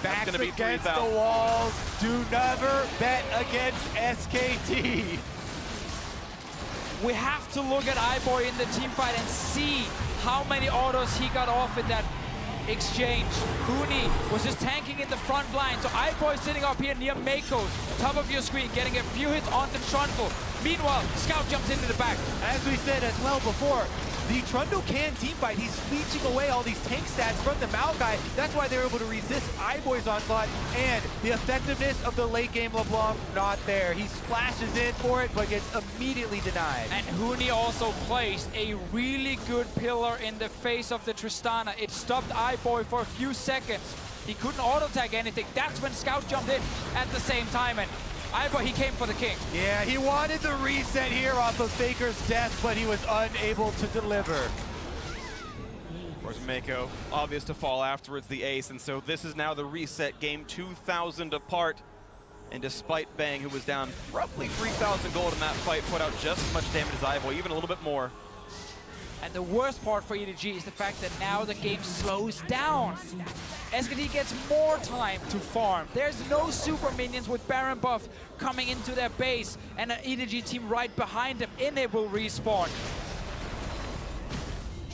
Back against the walls. Do never bet against SKT. We have to look at iBoy in the team fight and see how many autos he got off in that exchange. Huni was just tanking in the front line, so iBoy sitting up here near Meiko, top of your screen, getting a few hits on the Trundle. Meanwhile, Scout jumps into the back. As we said as well before, the Trundle can teamfight. He's leeching away all these tank stats from the Maokai. That's why they're able to resist iBoy's onslaught, and the effectiveness of the late game LeBlanc not there. He splashes in for it, but gets immediately denied. And Huni also placed a really good pillar in the face of the Tristana. It stopped iBoy for a few seconds. He couldn't auto-tag anything. That's when Scout jumped in at the same time, and iBoy, he came for the king. Yeah, he wanted the reset here off of Faker's death, but he was unable to deliver. Of course, Meiko, obvious to fall afterwards, the ace, and so this is now the reset game, 2,000 apart. And despite Bang, who was down roughly 3,000 gold in that fight, put out just as much damage as iBoy, even a little bit more. And the worst part for EDG is the fact that now the game slows down. SKT gets more time to farm. There's no super minions with Baron buff coming into their base, and an EDG team right behind them. It will respawn.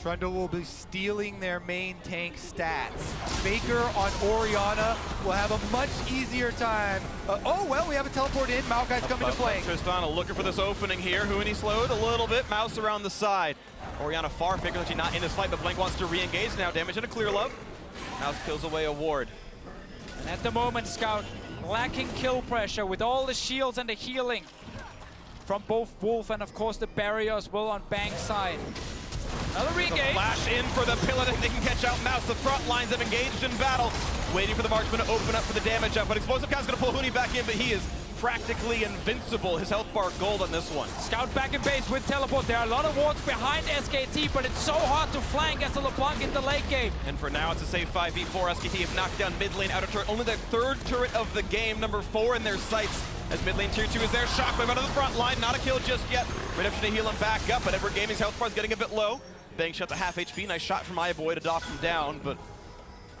Trundle will be stealing their main tank stats. FLICKR on Orianna will have a much easier time. Oh, well, we have a teleport in. Maokai's coming to play. Tristana looking for this opening here. Huni slowed a little bit. Mouse around the side. Orianna far. FLICKR actually not in this fight, but Blank wants to re-engage now. Damage and a clear love. Mouse kills away a ward. And at the moment, Scout lacking kill pressure with all the shields and the healing from both Wolf and, of course, the barrier as well on Bang's side. Another re-engage. Flash in for the pillar that they can catch out Mouse. The front lines have engaged in battle. Waiting for the marksman to open up for the damage up, but Explosive Cat's gonna pull Huni back in, but he is practically invincible. His health bar gold on this one. Scout back in base with teleport. There are a lot of wards behind SKT, but it's so hard to flank as a LeBlanc in the late game. And for now, it's a safe 5v4. SKT have knocked down mid lane outer turret. Only their third turret of the game, number 4 in their sights. As mid lane tier 2 is there. Shockwave out of the front line. Not a kill just yet. Redemption to heal him back up, but Edward Gaming's health bar is getting a bit low. Bang shot to half HP. Nice shot from iBoy to dock him down, but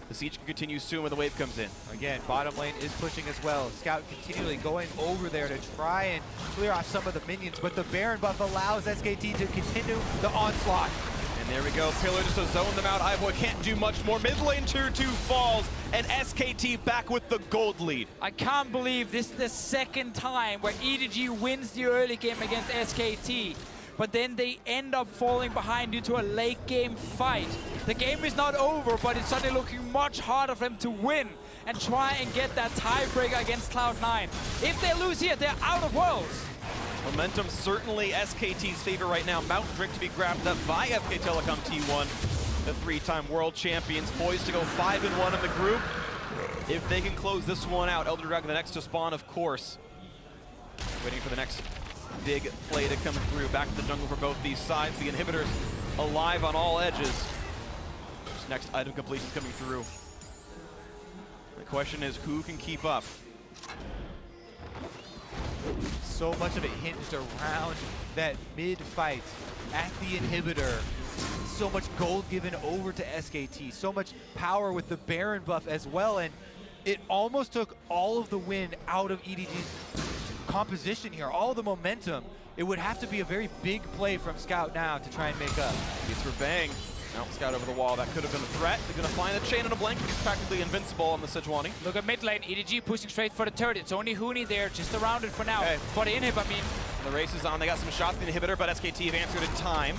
the siege can continue soon when the wave comes in. Again, bottom lane is pushing as well. Scout continually going over there to try and clear off some of the minions, but the Baron buff allows SKT to continue the onslaught. And there we go. Pillar just to zone them out. iBoy can't do much more. Mid lane tier 2 falls, and SKT back with the gold lead. I can't believe this is the second time where EDG wins the early game against SKT. But then they end up falling behind due to a late game fight. The game is not over, but it's suddenly looking much harder for them to win and try and get that tiebreaker against Cloud9. If they lose here, they're out of Worlds. Momentum certainly SKT's favor right now. Mountain Drink to be grabbed up by FK Telecom T1. The 3-time world champions poised to go 5-1 in the group. If they can close this one out, Elder Dragon the next to spawn, of course. Waiting for the next big play to come through. Back to the jungle for both these sides. The inhibitors alive on all edges. This next item completion coming through. The question is, who can keep up? So much of it hinged around that mid-fight at the inhibitor. So much gold given over to SKT. So much power with the Baron buff as well. And it almost took all of the win out of EDG's composition here, all the momentum. It would have to be a very big play from Scout now to try and make up. He's for Bang. Now Scout over the wall. That could have been a threat. They're going to find the chain on a blink. He's practically invincible on the Sejuani. Look at mid lane. EDG pushing straight for the turret. It's only Huni there, just around it for now. Okay. For the inhib, I mean. The race is on. They got some shots in the inhibitor, but SKT have answered in time.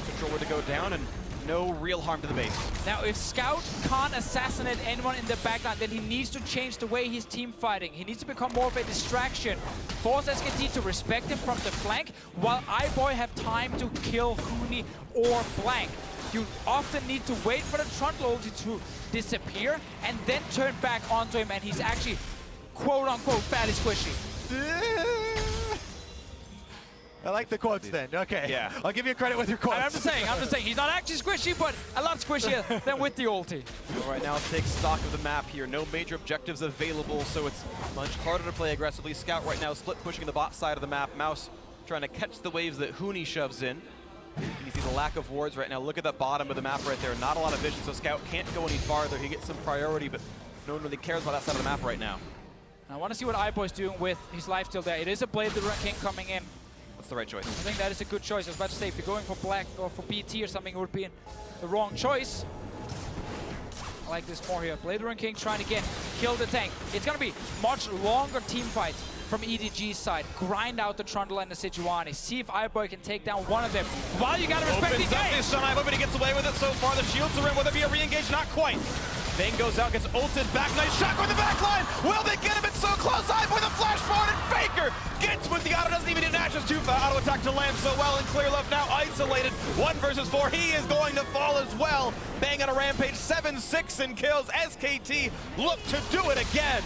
Control to go down, and no real harm to the base. Now, if Scout can't assassinate anyone in the backline, then he needs to change the way he's team fighting. He needs to become more of a distraction. Force SKT to respect him from the flank, while iBoy have time to kill Huni or Blank. You often need to wait for the Trundle ulti to disappear and then turn back onto him, and he's actually, quote-unquote, fairly squishy. I like the quotes then. Okay. Yeah. I'll give you credit with your quotes. I'm just saying, he's not actually squishy, but a lot squishier than with the ulti. All right, now let's take stock of the map here. No major objectives available, so it's much harder to play aggressively. Scout right now split pushing the bot side of the map. Mouse trying to catch the waves that Huni shoves in. You see the lack of wards right now. Look at the bottom of the map right there. Not a lot of vision, so Scout can't go any farther. He gets some priority, but no one really cares about that side of the map right now. I want to see what iBoy's doing with his lifesteal there. It is a Blade the Run King coming in. That's the right choice. I think that is a good choice. I was about to say, if you're going for Black or for BT or something, it would be the wrong choice. I like this more here. Blade Run King trying to again kill the tank. It's going to be much longer team fights from EDG's side. Grind out the Trundle and the Sejuani. See if iBoy can take down one of them. While you got to respect the game. Opens up iBoy, but he gets away with it so far. The shields are in. Will there be a re-engage? Not quite. Bang goes out, gets ulted back. Nice shot with the back line. Will they get him? It's so close. iBoy the flash forward, and FLICKR gets with the auto. Doesn't even need Nash's auto attack to land so well. And Clear Love now isolated. 1 versus 4. He is going to fall as well. Bang on a rampage. 7-6 in kills. SKT look to do it again.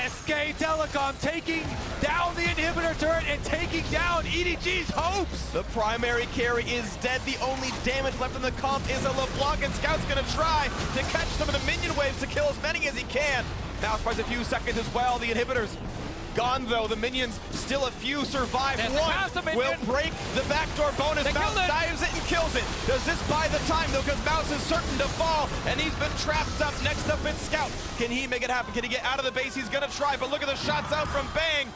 SK Telecom taking down the inhibitor turret and taking down EDG's hopes. The primary carry is dead. The only damage left in the comp is a LeBlanc, and Scout's going to try to catch some of the minion waves to kill as many as he can. Mouse buys a few seconds as well. The inhibitors gone though. The minions still a few survive. One will break the backdoor bonus. Mouse dives it and kills it. Does this buy the time though? Because Mouse is certain to fall, and he's been trapped up. Next up is Scout. Can he make it happen? Can he get out of the base? He's gonna try, but look at the shots out from Bang.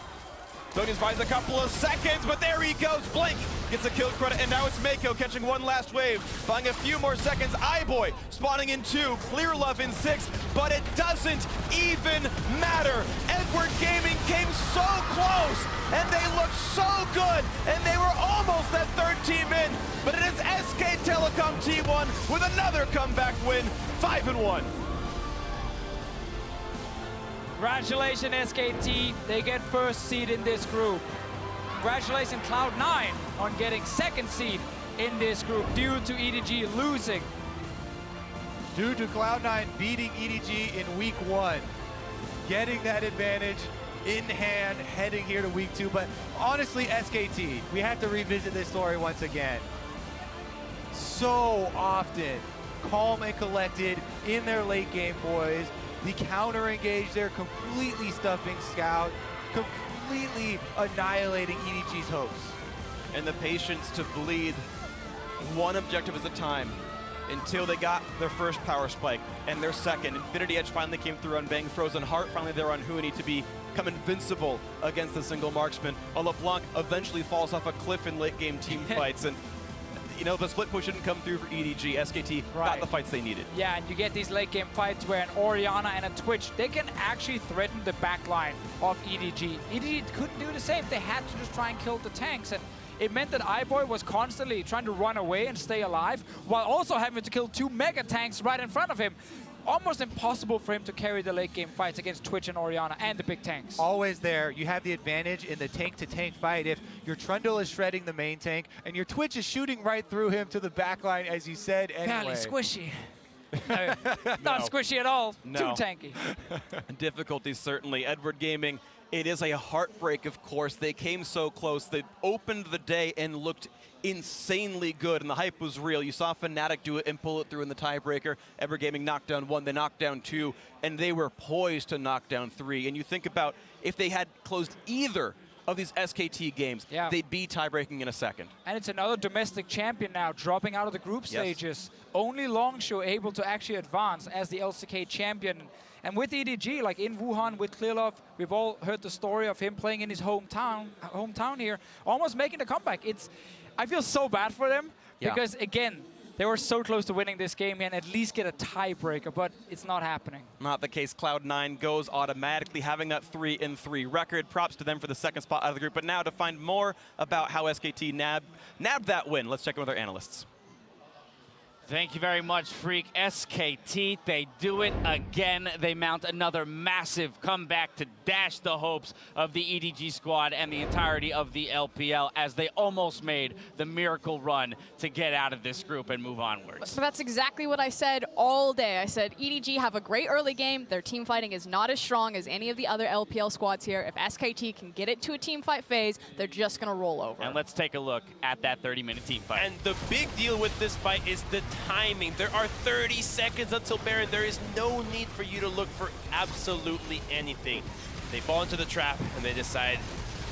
Douglas buys a couple of seconds, but there he goes. Blink gets a kill credit, and now it's Meiko catching one last wave. Buying a few more seconds. iBoy spawning in 2, Clear Love in 6, but it doesn't even matter. Edward Gaming came so close, and they looked so good, and they were almost that third team in, but it is SK Telecom T1 with another comeback win, 5-1. Congratulations, SKT. They get first seed in this group. Congratulations, Cloud9, on getting second seed in this group due to EDG losing. Due to Cloud9 beating EDG in week 1. Getting that advantage in hand, heading here to week 2. But honestly, SKT, we have to revisit this story once again. So often, calm and collected in their late game, boys. The counter engage there, completely stuffing Scout, completely annihilating EDG's hopes. And the patience to bleed one objective at a time until they got their first power spike and their second. Infinity Edge finally came through on Bang. Frozen Heart finally there on Huni to become invincible against the single marksman. A LeBlanc eventually falls off a cliff in late game team fights. And you know, the split push didn't come through for EDG. SKT got the fights they needed. Yeah, and you get these late game fights where an Orianna and a Twitch, they can actually threaten the backline of EDG. EDG couldn't do the same. They had to just try and kill the tanks. And it meant that iBoy was constantly trying to run away and stay alive, while also having to kill 2 mega tanks right in front of him. Almost impossible for him to carry the late game fights against Twitch and Orianna and the big tanks. Always there. You have the advantage in the tank-to-tank fight. If your Trundle is shredding the main tank and your Twitch is shooting right through him to the backline, as you said anyway. Fairly squishy. Not squishy at all. No. Too tanky. Difficulties certainly. Edward Gaming It is a heartbreak, of course. They came so close. They opened the day and looked insanely good, and the hype was real. You saw Fnatic do it and pull it through in the tiebreaker. Evergaming knocked down 1, they knocked down 2, and they were poised to knock down 3. And you think about if they had closed either of these SKT games, they'd be tie-breaking in a second. And it's another domestic champion now dropping out of the group stages. Only Longshow able to actually advance as the LCK champion. And with EDG, like in Wuhan with Clearlove, we've all heard the story of him playing in his hometown here, almost making a comeback. I feel so bad for them because, again, they were so close to winning this game and at least get a tiebreaker, but it's not happening. Not the case. Cloud9 goes automatically, having that 3-3 record. Props to them for the second spot out of the group. But now to find more about how SKT nabbed that win, let's check in with our analysts. Thank you very much, Freak. SKT, they do it again. They mount another massive comeback to dash the hopes of the EDG squad and the entirety of the LPL as they almost made the miracle run to get out of this group and move onwards. So that's exactly what I said all day. I said EDG have a great early game. Their team fighting is not as strong as any of the other LPL squads here. If SKT can get it to a team fight phase, they're just going to roll over. And let's take a look at that 30-minute team fight. And the big deal with this fight is the timing. There are 30 seconds until Baron. There is no need for you to look for absolutely anything. They fall into the trap and they decide,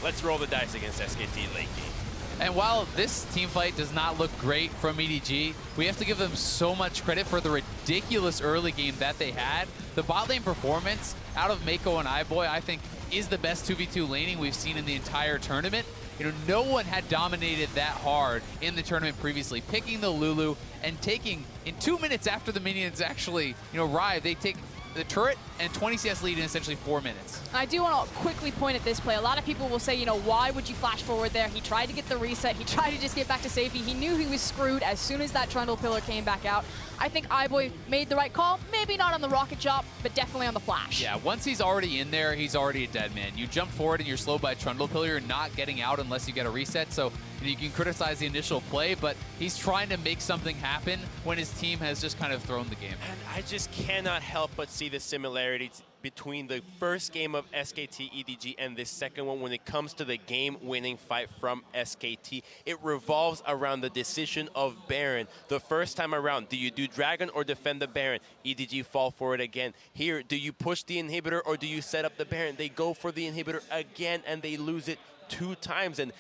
let's roll the dice against SKT late game. And while this team fight does not look great from EDG, we have to give them so much credit for the ridiculous early game that they had. The bot lane performance out of Meiko and iBoy, I think, is the best 2v2 laning we've seen in the entire tournament. You know, no one had dominated that hard in the tournament previously. Picking the Lulu and taking, in 2 minutes after the minions actually, arrive, they take the turret and 20 CS lead in essentially 4 minutes. I do want to quickly point at this play. A lot of people will say, why would you flash forward there? He tried to get the reset. He tried to just get back to safety. He knew he was screwed as soon as that Trundle pillar came back out. I think iBoy made the right call. Maybe not on the rocket chop, but definitely on the flash. Yeah, once he's already in there, he's already a dead man. You jump forward and you're slowed by Trundle pillar. You're not getting out unless you get a reset. So you can criticize the initial play, but he's trying to make something happen when his team has just kind of thrown the game. And I just cannot help but see the similarities between the first game of SKT EDG and this second one when it comes to the game-winning fight from SKT. It revolves around the decision of Baron. The first time around, do you do Dragon or defend the Baron? EDG fall for it again. Here, do you push the inhibitor or do you set up the Baron? They go for the inhibitor again and they lose it 2 times. And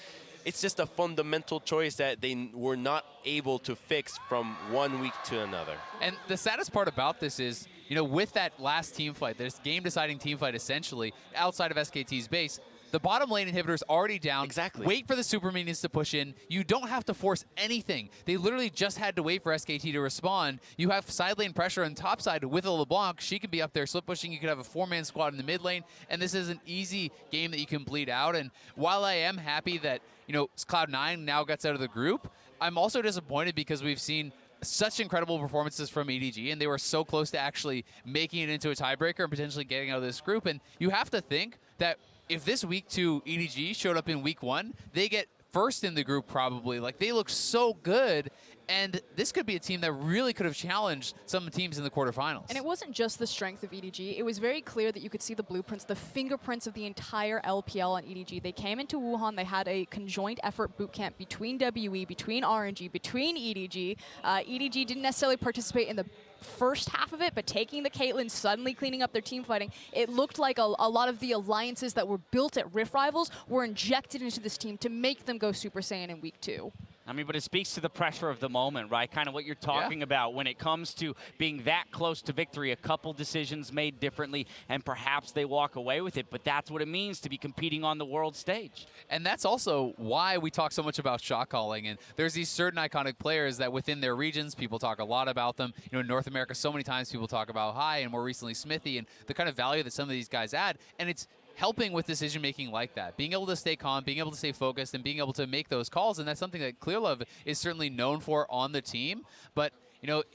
it's just a fundamental choice that they were not able to fix from one week to another. And the saddest part about this is, with that last team fight, this game-deciding team fight essentially, outside of SKT's base, the bottom lane inhibitor's already down. Exactly. Wait for the super minions to push in. You don't have to force anything. They literally just had to wait for SKT to respond. You have side lane pressure on top side with a LeBlanc. She could be up there slip pushing. You could have a 4-man squad in the mid lane. And this is an easy game that you can bleed out. And while I am happy that, Cloud9 now gets out of the group, I'm also disappointed because we've seen such incredible performances from EDG, and they were so close to actually making it into a tiebreaker and potentially getting out of this group. And you have to think that if this week 2 EDG showed up in week 1, they get first in the group probably. Like, they look so good, and this could be a team that really could have challenged some teams in the quarterfinals. And it wasn't just the strength of EDG. It was very clear that you could see the blueprints, the fingerprints of the entire LPL on EDG. They came into Wuhan. They had a conjoint effort bootcamp between WE, between RNG, between EDG. EDG didn't necessarily participate in the first half of it, but taking the Caitlyn, suddenly cleaning up their team fighting, it looked like a lot of the alliances that were built at Rift Rivals were injected into this team to make them go Super Saiyan in week 2. I mean, but it speaks to the pressure of the moment, right? Kind of what you're talking about when it comes to being that close to victory. A couple decisions made differently, and perhaps they walk away with it. But that's what it means to be competing on the world stage. And that's also why we talk so much about shot calling. And there's these certain iconic players that within their regions, people talk a lot about them. In North America, so many times people talk about High and more recently Smithy and the kind of value that some of these guys add. And it's helping with decision-making like that. Being able to stay calm, being able to stay focused, and being able to make those calls. And that's something that Clearlove is certainly known for on the team. But,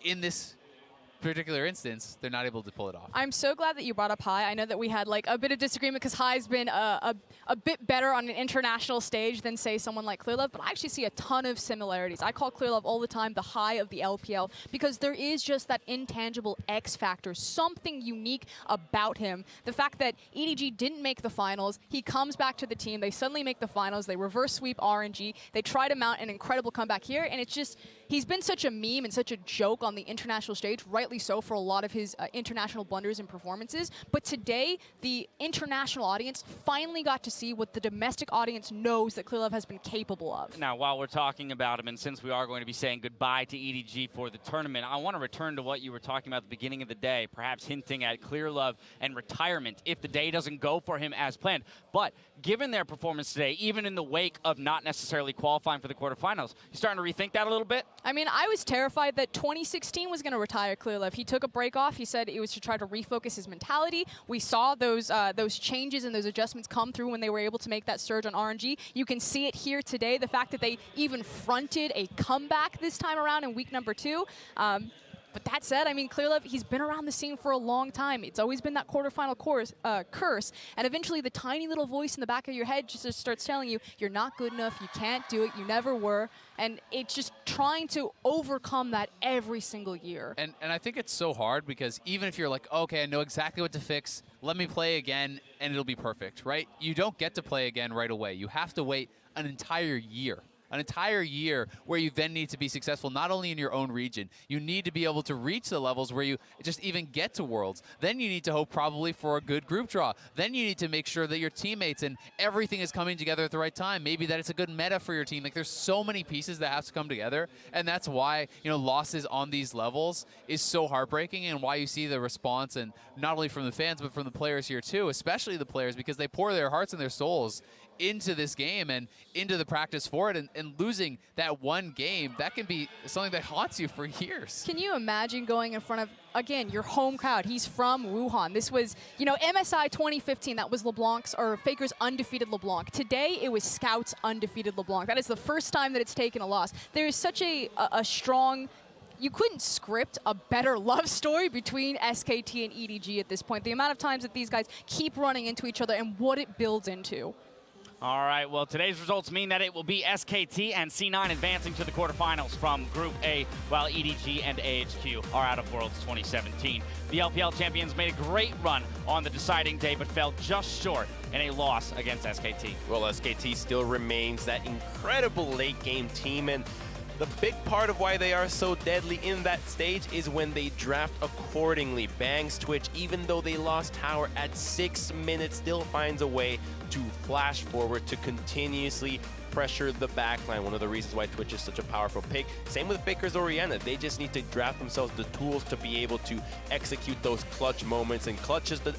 in this particular instance, they're not able to pull it off. I'm so glad that you brought up High. I know that we had like a bit of disagreement because High's been a bit better on an international stage than, say, someone like Clearlove, but I actually see a ton of similarities. I call Clearlove all the time the High of the LPL because there is just that intangible X factor, something unique about him. The fact that EDG didn't make the finals, he comes back to the team, they suddenly make the finals, they reverse sweep RNG, they try to mount an incredible comeback here, and it's just, he's been such a meme and such a joke on the international stage, rightly so for a lot of his international blunders and performances. But today, the international audience finally got to see what the domestic audience knows that Clearlove has been capable of. Now, while we're talking about him, and since we are going to be saying goodbye to EDG for the tournament, I want to return to what you were talking about at the beginning of the day, perhaps hinting at Clearlove and retirement if the day doesn't go for him as planned. But given their performance today, even in the wake of not necessarily qualifying for the quarterfinals, you starting to rethink that a little bit? I mean, I was terrified that 2016 was going to retire Clearlove. He took a break off. He said it was to try to refocus his mentality. We saw those changes and those adjustments come through when they were able to make that surge on RNG. You can see it here today, the fact that they even fronted a comeback this time around in week number 2. But that said, I mean, Clearlove, he's been around the scene for a long time. It's always been that quarterfinal curse. And eventually the tiny little voice in the back of your head just starts telling you, you're not good enough, you can't do it, you never were. And it's just trying to overcome that every single year. And I think it's so hard because even if you're like, okay, I know exactly what to fix, let me play again and it'll be perfect, right? You don't get to play again right away. You have to wait an entire year. An entire year where you then need to be successful not only in your own region, you need to be able to reach the levels where you just even get to Worlds. Then you need to hope probably for a good group draw. Then you need to make sure that your teammates and everything is coming together at the right time. Maybe that it's a good meta for your team. Like there's so many pieces that have to come together, and that's why, you know, losses on these levels is so heartbreaking, and why you see the response, and not only from the fans but from the players here too, especially the players, because they pour their hearts and their souls into this game and into the practice for it, and losing that one game, that can be something that haunts you for years. Can you imagine going in front of, again, your home crowd? He's from Wuhan. This was, you know, MSI 2015, that was LeBlanc's, or FLICKR's undefeated LeBlanc. Today, it was Scout's undefeated LeBlanc. That is the first time that it's taken a loss. There is such a strong, you couldn't script a better love story between SKT and EDG at this point. The amount of times that these guys keep running into each other and what it builds into. All right, well, today's results mean that it will be SKT and C9 advancing to the quarterfinals from Group A, while EDG and AHQ are out of Worlds 2017. The LPL champions made a great run on the deciding day, but fell just short in a loss against SKT. Well, SKT still remains that incredible late-game team, and the big part of why they are so deadly in that stage is when they draft accordingly. Bang's Twitch, even though they lost tower at 6 minutes, still finds a way to flash forward to continuously pressure the backline. One of the reasons why Twitch is such a powerful pick. Same with FLICKR's Orianna. They just need to draft themselves the tools to be able to execute those clutch moments, and clutch is the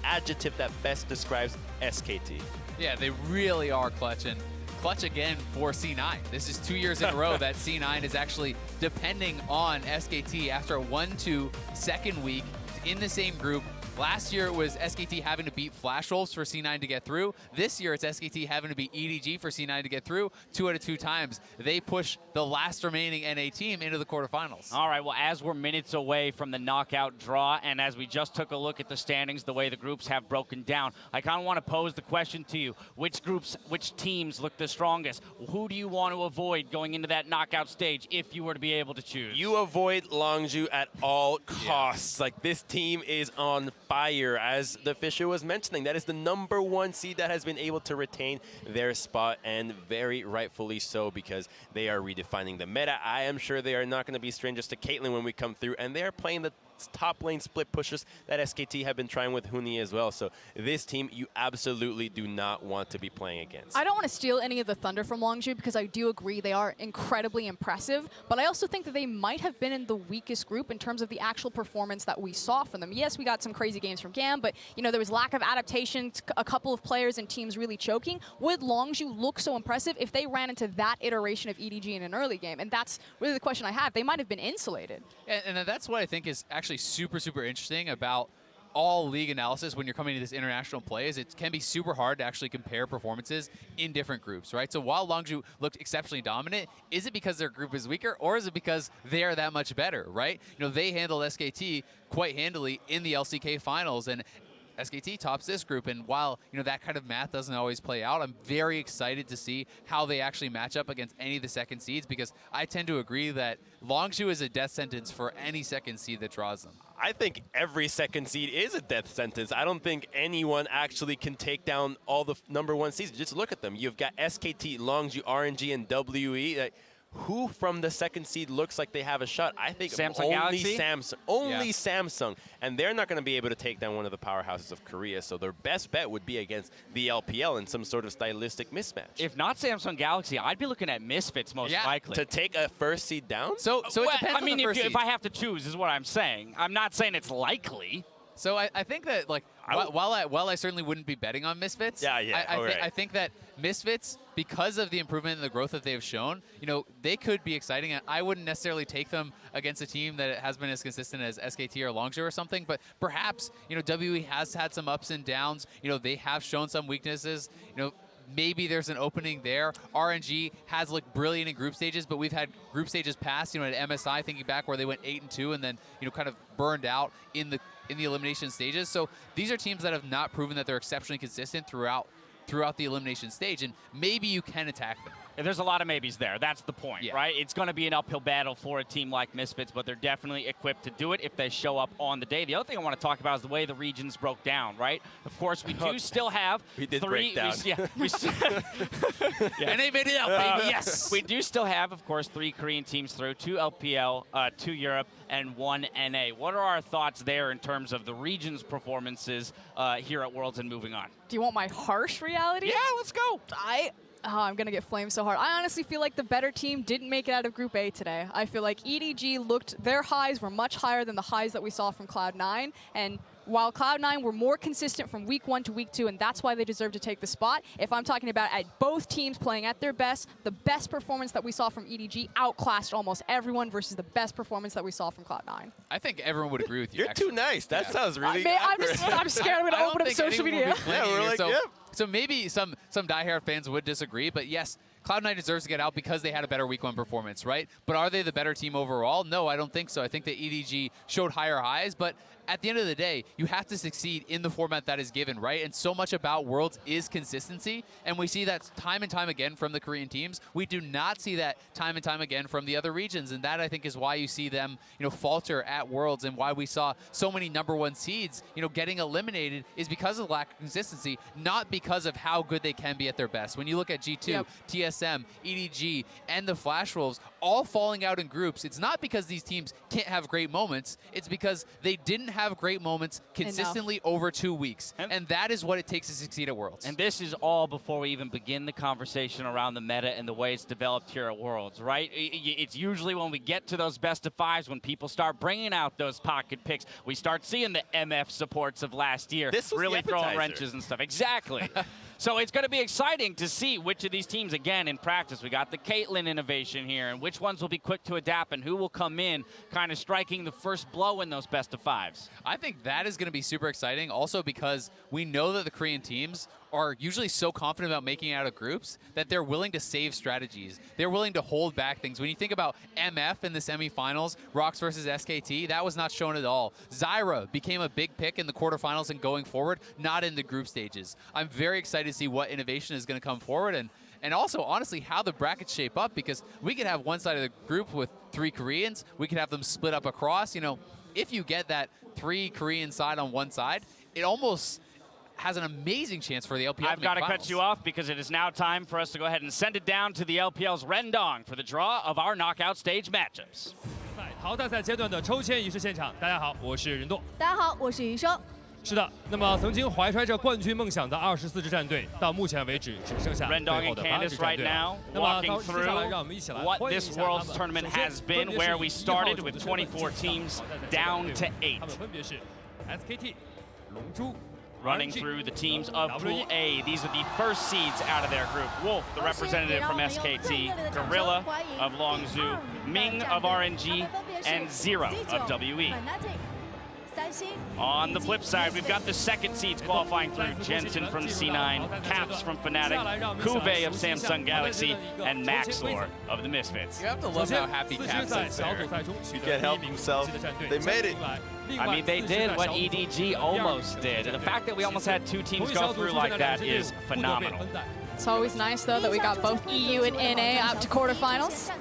adjective that best describes SKT. Yeah, they really are clutch, and clutch again for C9. This is 2 years in a row that C9 is actually depending on SKT after a 1-2 second week in the same group. Last year it was SKT having to beat Flash Wolves for C9 to get through. This year it's SKT having to beat EDG for C9 to get through. 2 out of 2 times they push the last remaining NA team into the quarterfinals. All right, well, as we're minutes away from the knockout draw, and as we just took a look at the standings, the way the groups have broken down, I kind of want to pose the question to you. Which groups, which teams look the strongest? Who do you want to avoid going into that knockout stage if you were to be able to choose? You avoid Longzhu at all costs. Like, this team is on fire. As the Fisher was mentioning, that is the #1 seed that has been able to retain their spot, and very rightfully so, because they are redefining the meta. I am sure they are not going to be strangers to Caitlyn when we come through, and they are playing the top lane split pushers that SKT have been trying with Huni as well. So this team you absolutely do not want to be playing against. I don't want to steal any of the thunder from Longzhu, because I do agree they are incredibly impressive, but I also think that they might have been in the weakest group in terms of the actual performance that we saw from them. Yes, we got some crazy games from GAM, but you know, there was lack of adaptation, a couple of players and teams really choking. Would Longzhu look so impressive if they ran into that iteration of EDG in an early game? And that's really the question I have. They might have been insulated. And that's what I think is actually super, super interesting about all league analysis when you're coming to this international play is it can be super hard to actually compare performances in different groups, right? So while Longzhu looked exceptionally dominant, is it because their group is weaker or is it because they are that much better, right? You know, they handled SKT quite handily in the LCK finals, and SKT tops this group, and while, you know, that kind of math doesn't always play out, I'm very excited to see how they actually match up against any of the second seeds, because I tend to agree that Longzhu is a death sentence for any second seed that draws them. I think every second seed is a death sentence. I don't think anyone actually can take down all the #1 seeds. Just look at them. You've got SKT, Longzhu, RNG, and WE. Who from the second seed looks like they have a shot? I think Samsung only Galaxy? Samsung. Only Samsung. And they're not going to be able to take down one of the powerhouses of Korea. So their best bet would be against the LPL in some sort of stylistic mismatch. If not Samsung Galaxy, I'd be looking at Misfits most likely. To take a first seed down? So it depends I mean, on the first seed. if I have to choose is what I'm saying. I'm not saying it's likely. So I think that, like, while I certainly wouldn't be betting on Misfits, I think that Misfits, because of the improvement and the growth that they have shown, you know, they could be exciting. And I wouldn't necessarily take them against a team that has been as consistent as SKT or Longzhu or something, but perhaps, you know, WE has had some ups and downs. You know, they have shown some weaknesses. You know, maybe there's an opening there. RNG has looked brilliant in group stages, but we've had group stages past, you know, at MSI, thinking back, where they went 8-2 and then, you know, kind of burned out in the elimination stages. So these are teams that have not proven that they're exceptionally consistent throughout the elimination stage, and maybe you can attack them. There's a lot of maybes there. That's the point, right? It's going to be an uphill battle for a team like Misfits, but they're definitely equipped to do it if they show up on the day. The other thing I want to talk about is the way the regions broke down, right? Of course, we do still have we did three. break down. And they made it out, baby. Yes. We do still have, of course, 3 Korean teams through, 2 LPL, 2 Europe, and 1 NA. What are our thoughts there in terms of the region's performances here at Worlds and moving on? Do you want my harsh reality? Yeah, let's go. I'm going to get flamed so hard. I honestly feel like the better team didn't make it out of Group A today. I feel like EDG their highs were much higher than the highs that we saw from Cloud9. And while Cloud9 were more consistent from week 1 to week 2, and that's why they deserve to take the spot, if I'm talking about at both teams playing at their best, the best performance that we saw from EDG outclassed almost everyone versus the best performance that we saw from Cloud9. I think everyone would agree with you. You're too nice. That sounds really accurate. I'm scared I'm going to open up social media. We're like, yep. So maybe some diehard fans would disagree, but yes, Cloud9 deserves to get out because they had a better week 1 performance, right? But are they the better team overall? No, I don't think so. I think that EDG showed higher highs, but at the end of the day, you have to succeed in the format that is given, right? And so much about Worlds is consistency, and we see that time and time again from the Korean teams. We do not see that time and time again from the other regions, and that, I think, is why you see them, you know, falter at Worlds, and why we saw so many #1 seeds, you know, getting eliminated is because of the lack of consistency, not because of how good they can be at their best. When you look at G2, TSM, EDG, and the Flash Wolves all falling out in groups, it's not because these teams can't have great moments, it's because they didn't have great moments consistently over 2 weeks. And that is what it takes to succeed at Worlds. And this is all before we even begin the conversation around the meta and the way it's developed here at Worlds, right? It's usually when we get to those best of 5s, when people start bringing out those pocket picks, we start seeing the MF supports of last year really throwing wrenches and stuff. Exactly. So it's going to be exciting to see which of these teams, again, in practice. We got the Caitlyn innovation here, and which ones will be quick to adapt and who will come in kind of striking the first blow in those best of 5s. I think that is going to be super exciting, also because we know that the Korean teams are usually so confident about making it out of groups that they're willing to save strategies. They're willing to hold back things. When you think about MF in the semifinals, Rocks versus SKT, that was not shown at all. Zyra became a big pick in the quarterfinals and going forward, not in the group stages. I'm very excited to see what innovation is going to come forward, and also, honestly, how the brackets shape up, because we could have one side of the group with 3 Koreans. We could have them split up across. You know, if you get that 3 Korean side on one side, it almost has an amazing chance for the LPL. I've got to cut you off because it is now time for us to go ahead and send it down to the LPL's Rendong for the draw of our knockout stage matchups. 淘汰赛阶段的抽签仪式现场，大家好，我是任栋。大家好，我是余生。是的，那么曾经怀揣着冠军梦想的24支战队，到目前为止只剩下最后的8支战队了。那么接下来让我们一起来欢迎一下他们。首先，分别是1号种子 down to 8. 他们分别是 SKT、龙珠。 Running through the teams of Pool A. These are the first seeds out of their group. Wolf, the representative from SKT, Gorilla of Longzhu, Ming of RNG, and Zero of WE. On the flip side, we've got the second seeds qualifying through. Jensen from C9, Caps from Fnatic, Kuve of Samsung Galaxy, and Maxlor of the Misfits. You have to love how happy Caps is there. He can't help himself. They made it. I mean, they did what EDG almost did. The fact that we almost had 2 teams go through like that is phenomenal. It's always nice, though, that we got both EU and NA out to quarterfinals.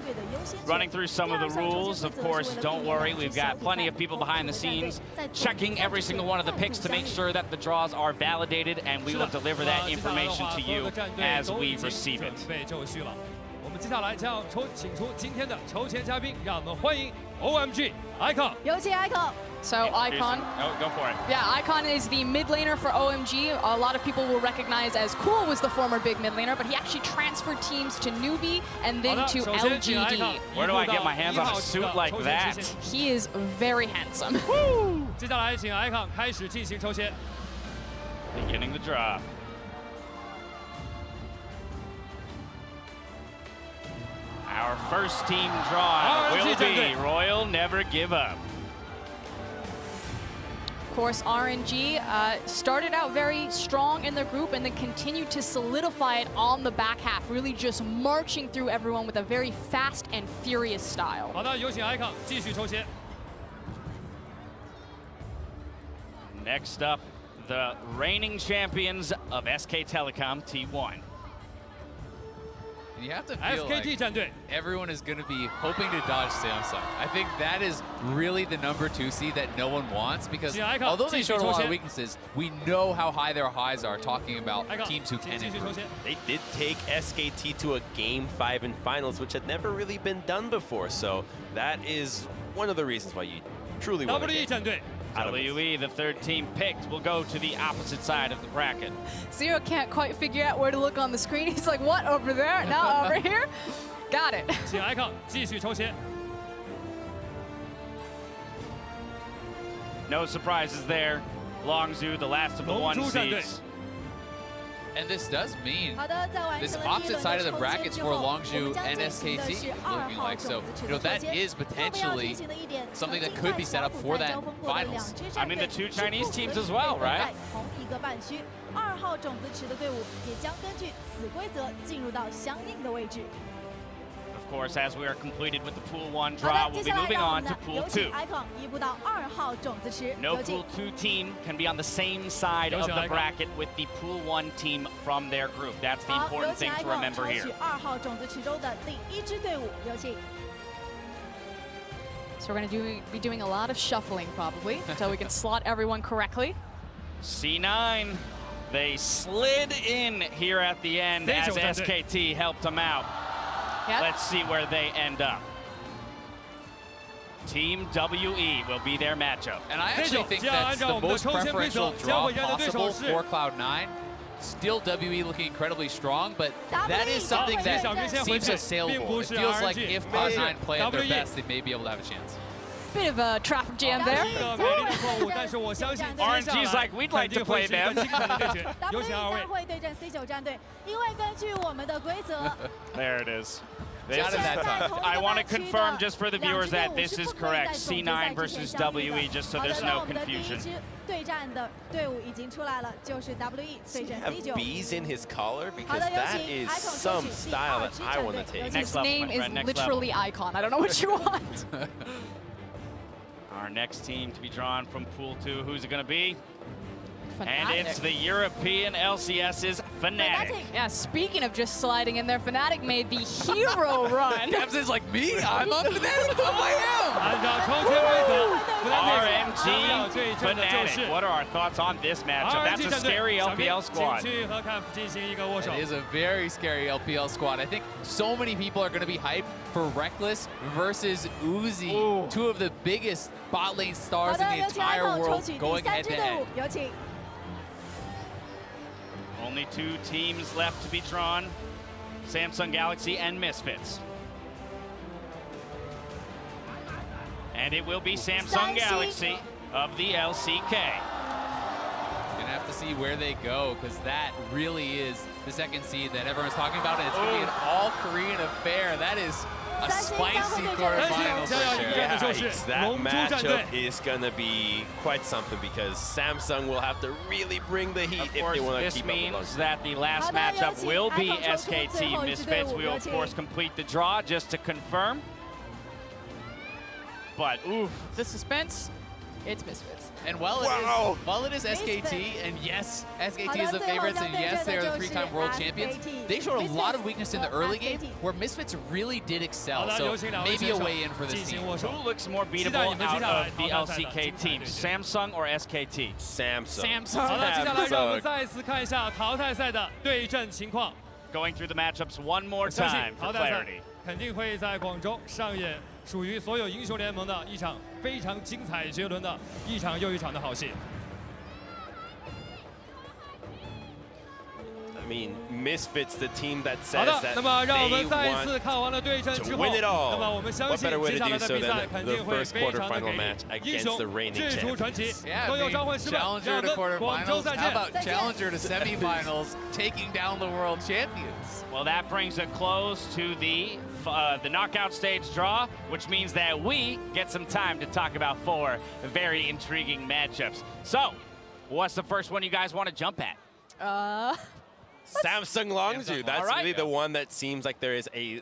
Running through some of the rules, of course, don't worry. We've got plenty of people behind the scenes checking every single one of the picks to make sure that the draws are validated, and we will deliver that information to you as we receive it. 我们接下来将要请出今天的筹钱嘉宾，让我们欢迎 OMG Icon。有请 Icon。So Icon. Oh, go for it. Yeah, Icon is the mid laner for OMG. A lot of people will recognize as Cool was the former big mid laner, but he actually transferred teams to Newbie and then to LGD. Where do I get my hands on a suit like that? He is very handsome. 接下来请 Icon 开始进行抽签。Beginning the draw. Our first team draw will be Royal Never Give Up. Of course, RNG started out very strong in their group and then continued to solidify it on the back half, really just marching through everyone with a very fast and furious style. 好的，有请 Icon 继续抽签。 Next up, the reigning champions of SK Telecom T1. You have to feel SKT like everyone is going to be hoping to dodge Samsung. I think that is really the #2 seed that no one wants, because although they showed a lot of weaknesses, we know how high their highs are, talking about teams who can improve. They did take SKT to a Game 5 in finals, which had never really been done before. So that is one of the reasons why you truly want to WE, the third team picked, will go to the opposite side of the bracket. Zero can't quite figure out where to look on the screen. He's like, what, over there? Now over here? Got it. 请 Icon 继续抽签。 No surprises there. Longzhu, the last of the 1 seeds. And this does mean this opposite side of the brackets for Longzhu and SKT looking like. So, you know, that is potentially something that could be set up for that finals. I mean, the 2 Chinese teams as well, right? Of course, as we are completed with the Pool 1 draw, we'll be moving on to Pool 2. No Pool 2 team can be on the same side of the bracket with the Pool 1 team from their group. That's the important thing to remember here. So we're going to be doing a lot of shuffling, probably, until we can slot everyone correctly. C9, they slid in here at the end as SKT helped them out. Yep. Let's see where they end up. Team WE will be their matchup. And I actually think that's the most preferential draw possible for Cloud9. Still WE looking incredibly strong, but that is something that seems assailable. It feels like if Cloud9 play at their best, they may be able to have a chance. Bit of a traffic jam there. RNG's like, we'd like to play them. There it is. I want to confirm just for the viewers that this is correct. C9 versus WE, just so there's no confusion. Have bees in his collar? Because that is some style that I want to take. His name is literally Icon. I don't know what you want. Our next team to be drawn from Pool 2, who's it going to be? Fnatic. And it's the European LCS's Fnatic. Yeah, speaking of just sliding in there, Fnatic made the hero run. Captain's like, me? I'm on Fnatic. I am. RMG Fnatic. What are our thoughts on this matchup? That's a scary LPL squad. It is a very scary LPL squad. I think so many people are going to be hyped for Reckless versus Uzi, 2 of the biggest bot lane stars in the entire world, going head-to-head. Only 2 teams left to be drawn, Samsung Galaxy and Misfits. And it will be Samsung Galaxy of the LCK. Gonna have to see where they go, because that really is the second seed that everyone's talking about, and it's gonna be an all-Korean affair. That is A spicy quarterfinals. Yikes, that matchup is going to be quite something because Samsung will have to really bring the heat if they want to keep up. This means that the last matchup will be SKT Misfits. We will, of course, complete the draw just to confirm. But, oof. The suspense, it's Misfits. And while it is SKT, and yes, SKT is the favorites, and yes, they're the 3-time world champions, they showed a lot of weakness in the early game where Misfits really did excel. So maybe a way in for this team. Who looks more beatable out of the LCK teams, Samsung or SKT? Samsung. Going through the matchups one more time for clarity. 肯定会在广州上演属于所有英雄联盟的一场非常精彩绝伦的一场又一场的好戏。 I mean, Misfits, the team that says that they want to win it all. What better way to do so than the first quarterfinal match against the reigning champions? Yeah, I mean, challenger to quarterfinals. How about challenger to semifinals, taking down the world champions? Well, that brings a close to the knockout stage draw, which means that we get some time to talk about 4 very intriguing matchups. So, what's the first one you guys want to jump at? Samsung Longzhu. That's really the one that seems like there is a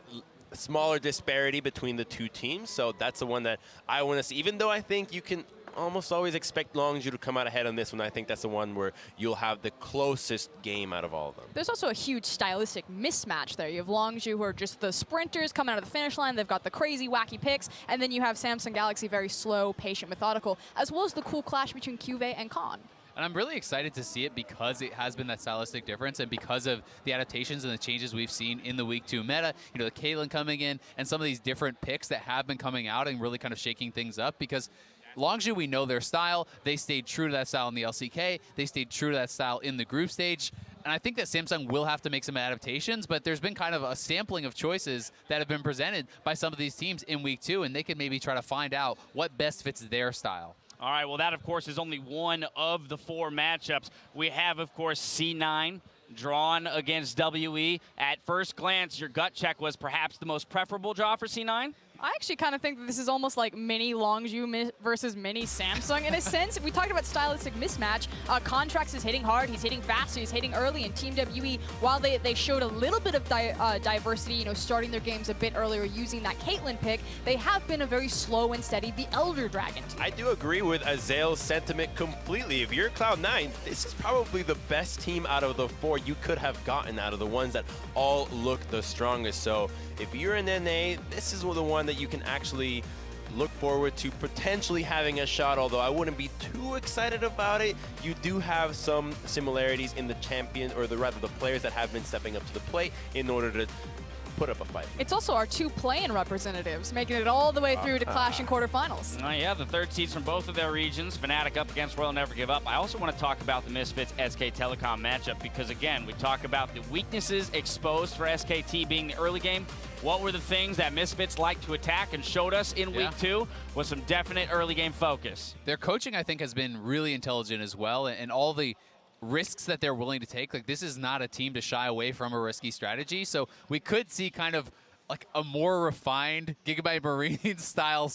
smaller disparity between the two teams. So that's the one that I want to see. Even though I think you can almost always expect Longzhu to come out ahead on this one, I think that's the one where you'll have the closest game out of all of them. There's also a huge stylistic mismatch there. You have Longzhu, who are just the sprinters coming out of the finish line. They've got the crazy, wacky picks. And then you have Samsung Galaxy, very slow, patient, methodical, as well as the cool clash between Cuvée and Khan. And I'm really excited to see it because it has been that stylistic difference and because of the adaptations and the changes we've seen in the Week 2 meta. You know, the Caitlyn coming in and some of these different picks that have been coming out and really kind of shaking things up because Longzhu, we know their style. They stayed true to that style in the LCK. They stayed true to that style in the group stage. And I think that Samsung will have to make some adaptations, but there's been kind of a sampling of choices that have been presented by some of these teams in Week 2, and they can maybe try to find out what best fits their style. All right, well, that, of course, is only one of the 4 matchups. We have, of course, C9 drawn against WE. At first glance, your gut check was perhaps the most preferable draw for C9? I actually kind of think that this is almost like mini Longzhu versus mini Samsung in a sense. We talked about stylistic mismatch. Contracts is hitting hard, he's hitting fast, so he's hitting early. And Team WE, while they showed a little bit of diversity, you know, starting their games a bit earlier using that Caitlyn pick, they have been a very slow and steady, the Elder Dragon team. I do agree with Azael's sentiment completely. If you're Cloud9, this is probably the best team out of the 4 you could have gotten out of the ones that all look the strongest. So if you're an NA, this is the one that you can actually look forward to potentially having a shot, although I wouldn't be too excited about it. You do have some similarities in the champion, or rather the players that have been stepping up to the plate in order to put up a fight. It's also our 2 play-in representatives, making it all the way through to clash in quarterfinals. Yeah, the 3rd seeds from both of their regions. Fnatic up against Royal Never Give Up. I also want to talk about the Misfits SK Telecom matchup because, again, we talk about the weaknesses exposed for SKT being the early game. What were the things that Misfits like to attack and showed us in Week 2 with some definite early game focus? Their coaching, I think, has been really intelligent as well, and all the risks that they're willing to take. Like, this is not a team to shy away from a risky strategy. So we could see kind of like a more refined Gigabyte Marine style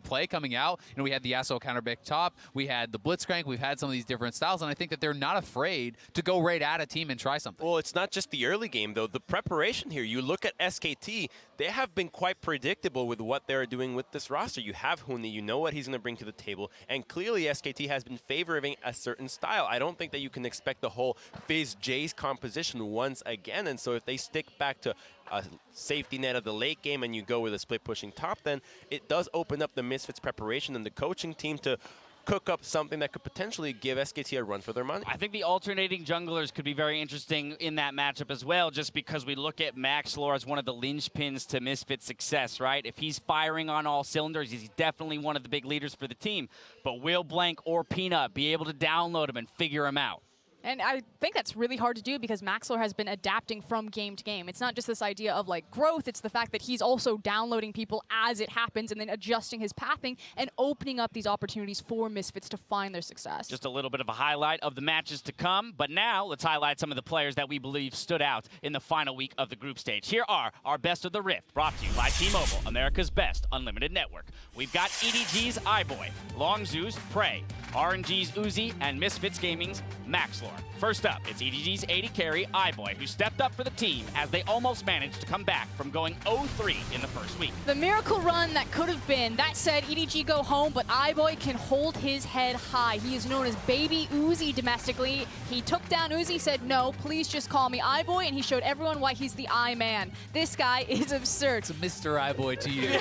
play coming out. You know, we had the Yasuo counterpick top, we had the Blitzcrank, we've had some of these different styles, and I think that they're not afraid to go right at a team and try something. Well, it's not just the early game, though. The preparation here, you look at SKT, they have been quite predictable with what they're doing with this roster. You have Huni, you know what he's going to bring to the table, and clearly SKT has been favoring a certain style. I don't think that you can expect the whole Fizz Jace composition once again, and so if they stick back to a safety net of the late game and you go with a split pushing top, then it does open up the Misfits preparation and the coaching team to cook up something that could potentially give SKT a run for their money. I think the alternating junglers could be very interesting in that matchup as well, just because we look at Maxlore as one of the linchpins to Misfits' success, right? If he's firing on all cylinders, he's definitely one of the big leaders for the team. But will Blank or Peanut be able to download him and figure him out? And I think that's really hard to do because Maxler has been adapting from game to game. It's not just this idea of like growth, it's the fact that he's also downloading people as it happens and then adjusting his pathing and opening up these opportunities for Misfits to find their success. Just a little bit of a highlight of the matches to come, but now let's highlight some of the players that we believe stood out in the final week of the group stage. Here are our Best of the Rift, brought to you by T-Mobile, America's best unlimited network. We've got EDG's iBoy, Longzhu's Prey, RNG's Uzi, and Misfits Gaming's Maxlor. First up, it's EDG's AD carry, iBoy, who stepped up for the team as they almost managed to come back from going 0-3 in the first week. The miracle run that could have been. That said, EDG go home, but iBoy can hold his head high. He is known as Baby Uzi domestically. He took down Uzi, said, no, please just call me iBoy, and he showed everyone why he's the I-Man. This guy is absurd. It's a Mr. iBoy to you.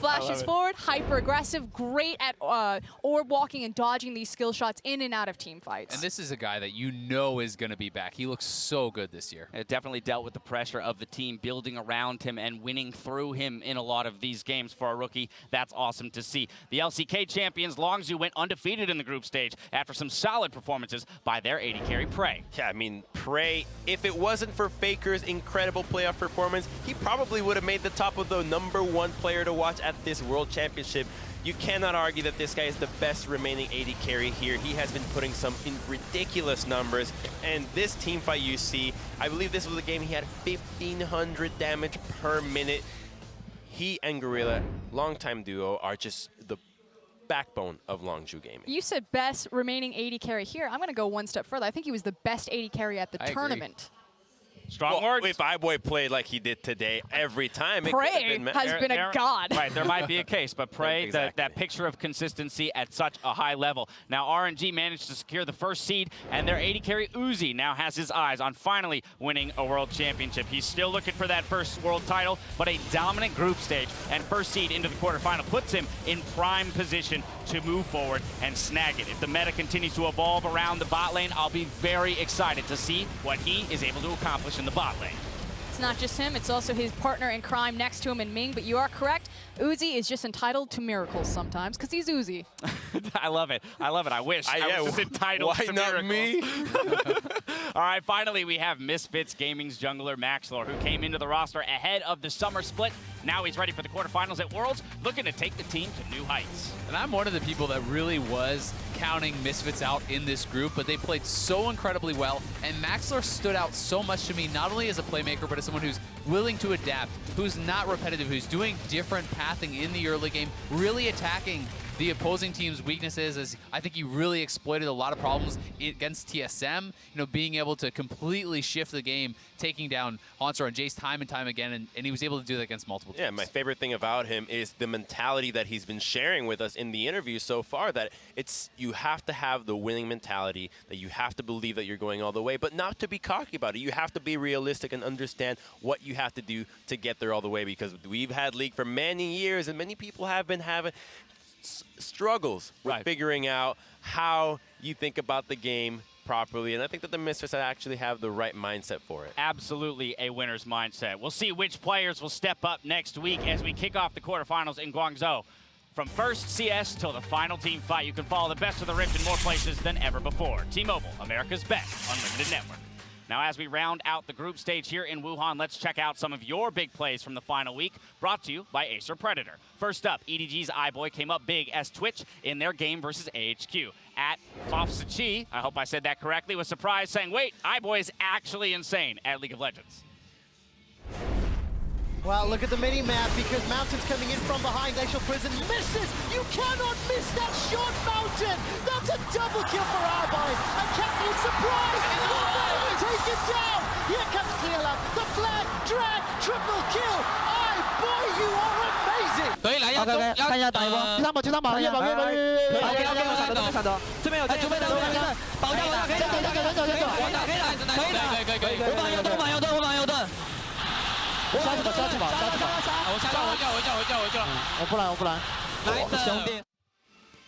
Flashes forward, hyper aggressive, great at orb walking and dodging these skill shots in and out of team fights. And this is a guy that you know is going to be back. He looks so good this year. It definitely dealt with the pressure of the team building around him and winning through him in a lot of these games for a rookie. That's awesome to see. The LCK champions, Longzhu, went undefeated in the group stage after some solid performances by their AD carry, Prey. Yeah, I mean, Prey, if it wasn't for FLICKR's incredible playoff performance, he probably would have made the top of the #1 player to watch at this World Championship. You cannot argue that this guy is the best remaining AD carry here. He has been putting some ridiculous numbers. And this team fight you see, I believe this was a game he had 1,500 damage per minute. He and Gorilla, longtime duo, are just the backbone of Longzhu Gaming. You said best remaining AD carry here. I'm going to go one step further. I think he was the best AD carry at the tournament. Strong words. If iBoy played like he did today every time, Prey has been a god. Right, there might be a case, but Prey, exactly. that picture of consistency at such a high level. Now RNG managed to secure the first seed, and their AD carry Uzi now has his eyes on finally winning a world championship. He's still looking for that first world title, but a dominant group stage and first seed into the quarterfinal puts him in prime position to move forward and snag it. If the meta continues to evolve around the bot lane, I'll be very excited to see what he is able to accomplish in the bot lane. It's not just him, it's also his partner in crime next to him in Ming, but you are correct. Uzi is just entitled to miracles sometimes, because he's Uzi. I love it. I love it. I wish I was just entitled to miracles. Me? All right, finally we have Misfits Gaming's jungler Maxlor, who came into the roster ahead of the summer split. Now he's ready for the quarterfinals at Worlds, looking to take the team to new heights. And I'm one of the people that really was counting Misfits out in this group, but they played so incredibly well, and Maxlor stood out so much to me, not only as a playmaker, but as someone who's willing to adapt, who's not repetitive, who's doing different pathing in the early game, really attacking the opposing team's weaknesses. As I think he really exploited a lot of problems against TSM, you know, being able to completely shift the game, taking down Hansor and Jace time and time again, and he was able to do that against multiple teams. Yeah, my favorite thing about him is the mentality that he's been sharing with us in the interview so far, that you have to have the winning mentality, that you have to believe that you're going all the way, but not to be cocky about it. You have to be realistic and understand what you have to do to get there all the way, because we've had League for many years, and many people have been having struggles with figuring out how you think about the game properly, and I think that the Misfits actually have the right mindset for it. Absolutely a winner's mindset. We'll see which players will step up next week as we kick off the quarterfinals in Guangzhou. From first CS till the final team fight, you can follow the Best of the Rift in more places than ever before. T-Mobile, America's best unlimited network. Now, as we round out the group stage here in Wuhan, let's check out some of your big plays from the final week, brought to you by Acer Predator. First up, EDG's iBoy came up big as Twitch in their game versus AHQ. At Fofsachi, I hope I said that correctly, was surprised, saying, wait, iBoy is actually insane at League of Legends. Well, look at the mini-map, because Mountain's coming in from behind. Glacial Prison misses! You cannot miss that shot, Mountain! That's a double kill for iBoy! And Captain surprise! Take it down! Here comes Clearlap, the flag, drag, triple kill! iBoy, you are amazing! 可以来要看一下打一波，第三把，保约，看到，这边有，准备的，保约，可以打，五把右盾。杀去吧！我不来。来，兄弟。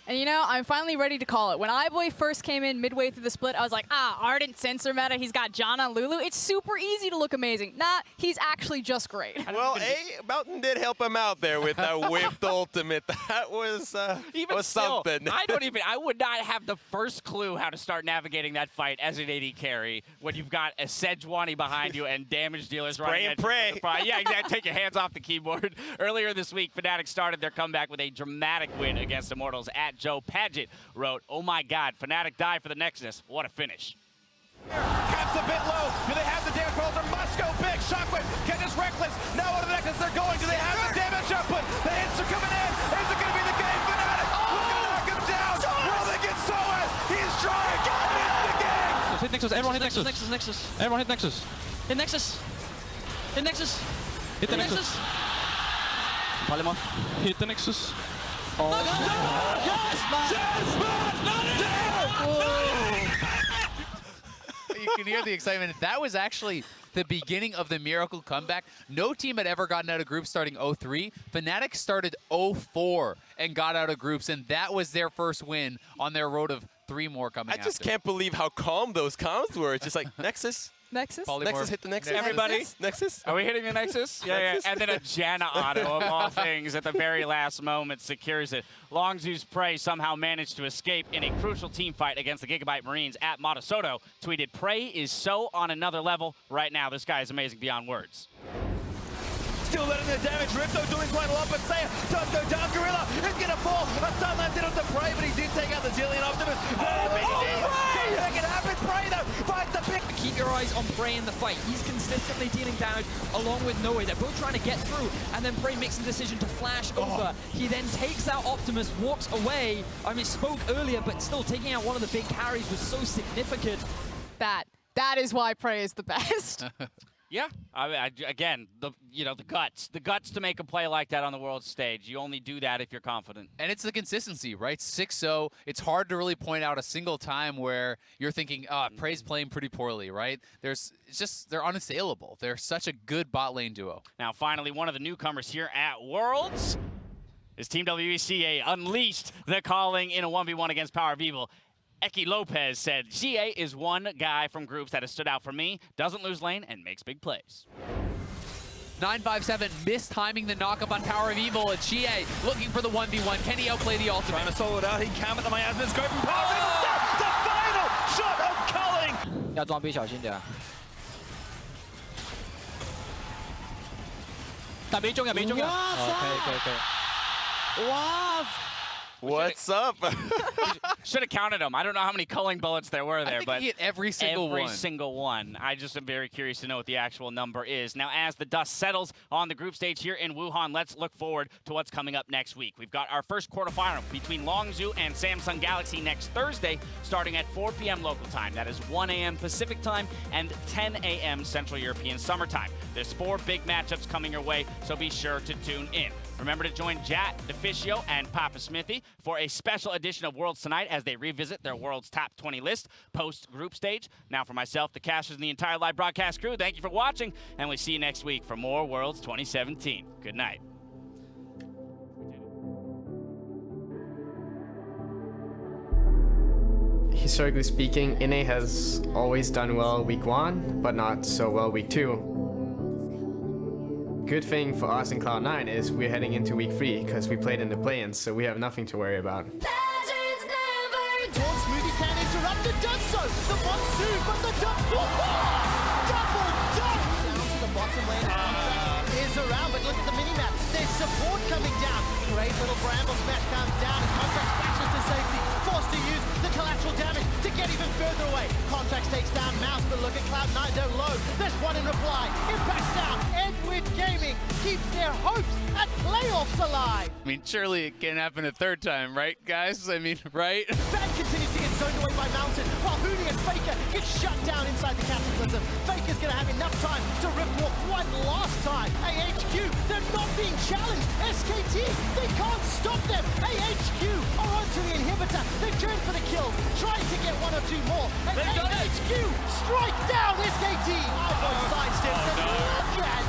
And you know, I'm finally ready to call it. When iBoy first came in midway through the split, I was like, Ardent Sensor meta, he's got Janna and Lulu. It's super easy to look amazing. Nah, he's actually just great. Well, Mountain did help him out there with that whipped ultimate. That was something. I would not have the first clue how to start navigating that fight as an AD carry when you've got a Sejuani behind you and damage dealers running at you. Yeah, exactly. Take your hands off the keyboard. Earlier this week, Fnatic started their comeback with a dramatic win against Immortals. At Joe Paget wrote, "Oh my God, Fnatic died for the Nexus. What a finish." Cap's a bit low. Do they have the damage roller? Must go big. Shockwave. Kennis reckless. Now on the Nexus they're going. Do they have the damage output? The hits are coming in. Is it going to be the game? Fnatic. We're going to knock him down. Will they get Soa? He's trying. It's the game. Hit Nexus. Everyone hit Nexus. Nexus. Everyone hit Nexus. Hit Nexus. Hit Nexus. Hit the Nexus. Hit the Nexus. Oh. You can hear the excitement. That was actually the beginning of the miracle comeback. No team had ever gotten out of groups starting 0-3. Fnatic started 0-4 and got out of groups, and that was their first win on their road of 3 more coming after. I just can't believe how calm those comms were. It's just like, Nexus. Nexus? Nexus, hit the Nexus. Everybody? Nexus? Are we hitting the Nexus? Yeah. And then a Janna auto of all things at the very last moment secures it. Longzhu's Prey somehow managed to escape in a crucial team fight against the Gigabyte Marines. At Motosoto tweeted, "Prey is so on another level right now. This guy is amazing beyond words." Still letting the damage. Ripto doing quite a lot, but Saya does go down. Gorilla is going to fall. A stun landed on the Prey, but he did take out the Jillian Optimus. Prey! Make it happen. Prey, though, finds the pick. Keep your eyes on Prey in the fight. He's consistently dealing damage along with Noe. They're both trying to get through, and then Prey makes the decision to flash over. He then takes out Optimus, walks away. I mean, spoke earlier, but still taking out one of the big carries was so significant. That is why Prey is the best. Yeah, again, the guts to make a play like that on the world stage. You only do that if you're confident. And it's the consistency, right? 6-0. It's hard to really point out a single time where you're thinking, Prey's playing pretty poorly, right? They're unassailable. They're such a good bot lane duo. Now, finally, one of the newcomers here at Worlds is Team WECA unleashed the calling in a 1v1 against Power of Evil. Eki Lopez said, "GA is one guy from groups that has stood out for me, doesn't lose lane, and makes big plays." 957 mistiming the knockup on Power of Evil, and GA looking for the 1v1. Can he outplay the ultimate? Trying to solo it out. He can with the miasmas. Go from Power of Evil. The final shot of culling. 要装逼小心点。但没中呀，没中呀。可以。哇！ What's up? Should have counted them. I don't know how many culling bullets there were there, but he hit every single one. I just am very curious to know what the actual number is. Now, as the dust settles on the group stage here in Wuhan, let's look forward to what's coming up next week. We've got our first quarterfinal between Longzhu and Samsung Galaxy next Thursday, starting at 4 p.m. local time. That is 1 a.m. Pacific time and 10 a.m. Central European Summer Time. There's 4 big matchups coming your way, so be sure to tune in. Remember to join Jat, DeFicio, and Papa Smithy for a special edition of Worlds tonight as they revisit their Worlds Top 20 list post-group stage. Now for myself, the casters, and the entire live broadcast crew, thank you for watching, and we'll see you next week for more Worlds 2017. Good night. Historically speaking, NA has always done well week 1, but not so well week 2. Good thing for us in Cloud9 is we're heading into week 3 because we played in the play-ins, so we have nothing to worry about. Smoothie can interrupt it, does so. The monsoon, but the double dunk. Down to the bottom lane. Is around, but look at the minimap. There's support coming down. Great little bramble smash comes down, and Contracts bashes to safety. Forced to use the collateral damage to get even further away. Contracts takes down Mouse, but look at Cloud9, they're low. There's one in reply. Impact's down. Edward Gaming keeps their hopes at playoffs alive. I mean, surely it can happen a third time, right, guys? I mean, right? Van continues to get zoned away by Mountain, while Huni and FLICKR get shut down inside the Cataclysm. FLICKR's going to have enough time to rip walk one last time. AHQ, they're not being challenged. SKT, they can't stop them. AHQ are onto the inhibitor. They turn for the kills, trying to get 1 or 2 more. And AHQ strike down SKT. iBoy sidesteps them. Look at that.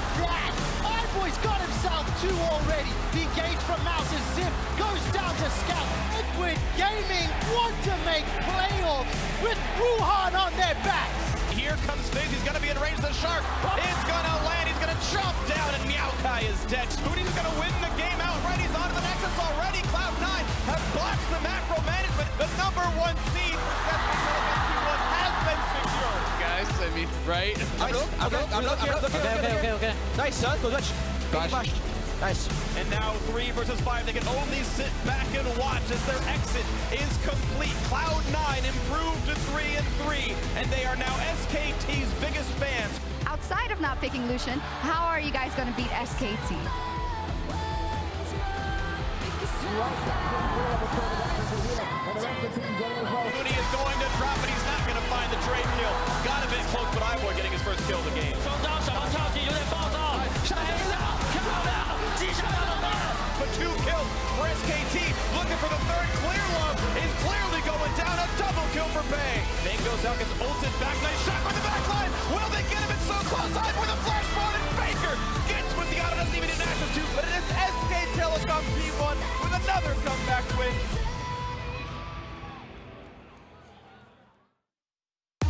iBoy's got himself 2 already. The engage from Mouse is Zip goes down to Scout. Liquid Gaming want to make playoffs with Wuhan on their backs. Here comes Fizz, he's gonna be in range of the Shark. It's gonna land, he's gonna jump down, and Maokai is dead. Huni's gonna win the game outright, he's onto the Nexus already. Cloud9 have blocked the macro management. The #1 seed for SKT Telecom has been secured. Guys, I mean, right? I'm looking. Okay. Nice, son. Good watch. Gosh. Nice. And now 3 versus 5. They can only sit back and watch as their exit is complete. Cloud9 improved to 3-3, and they are now SKT's biggest fans. Outside of not picking Lucian, how are you guys going to beat SKT? Huni is going to drop, but he's not going to find the trade kill. Got a bit close, but iBoy getting his first kill of the game. But 2 kills for SKT. Looking for the third. Clear Love is clearly going down. A double kill for Bay. Meiko's out, gets ulted back. Nice shot from the backline. Will they get him? It's so close. iBoy with a flash ball, and Faker gets with the auto. Doesn't even need an access to, but it is SK Telecom P1 with another comeback win.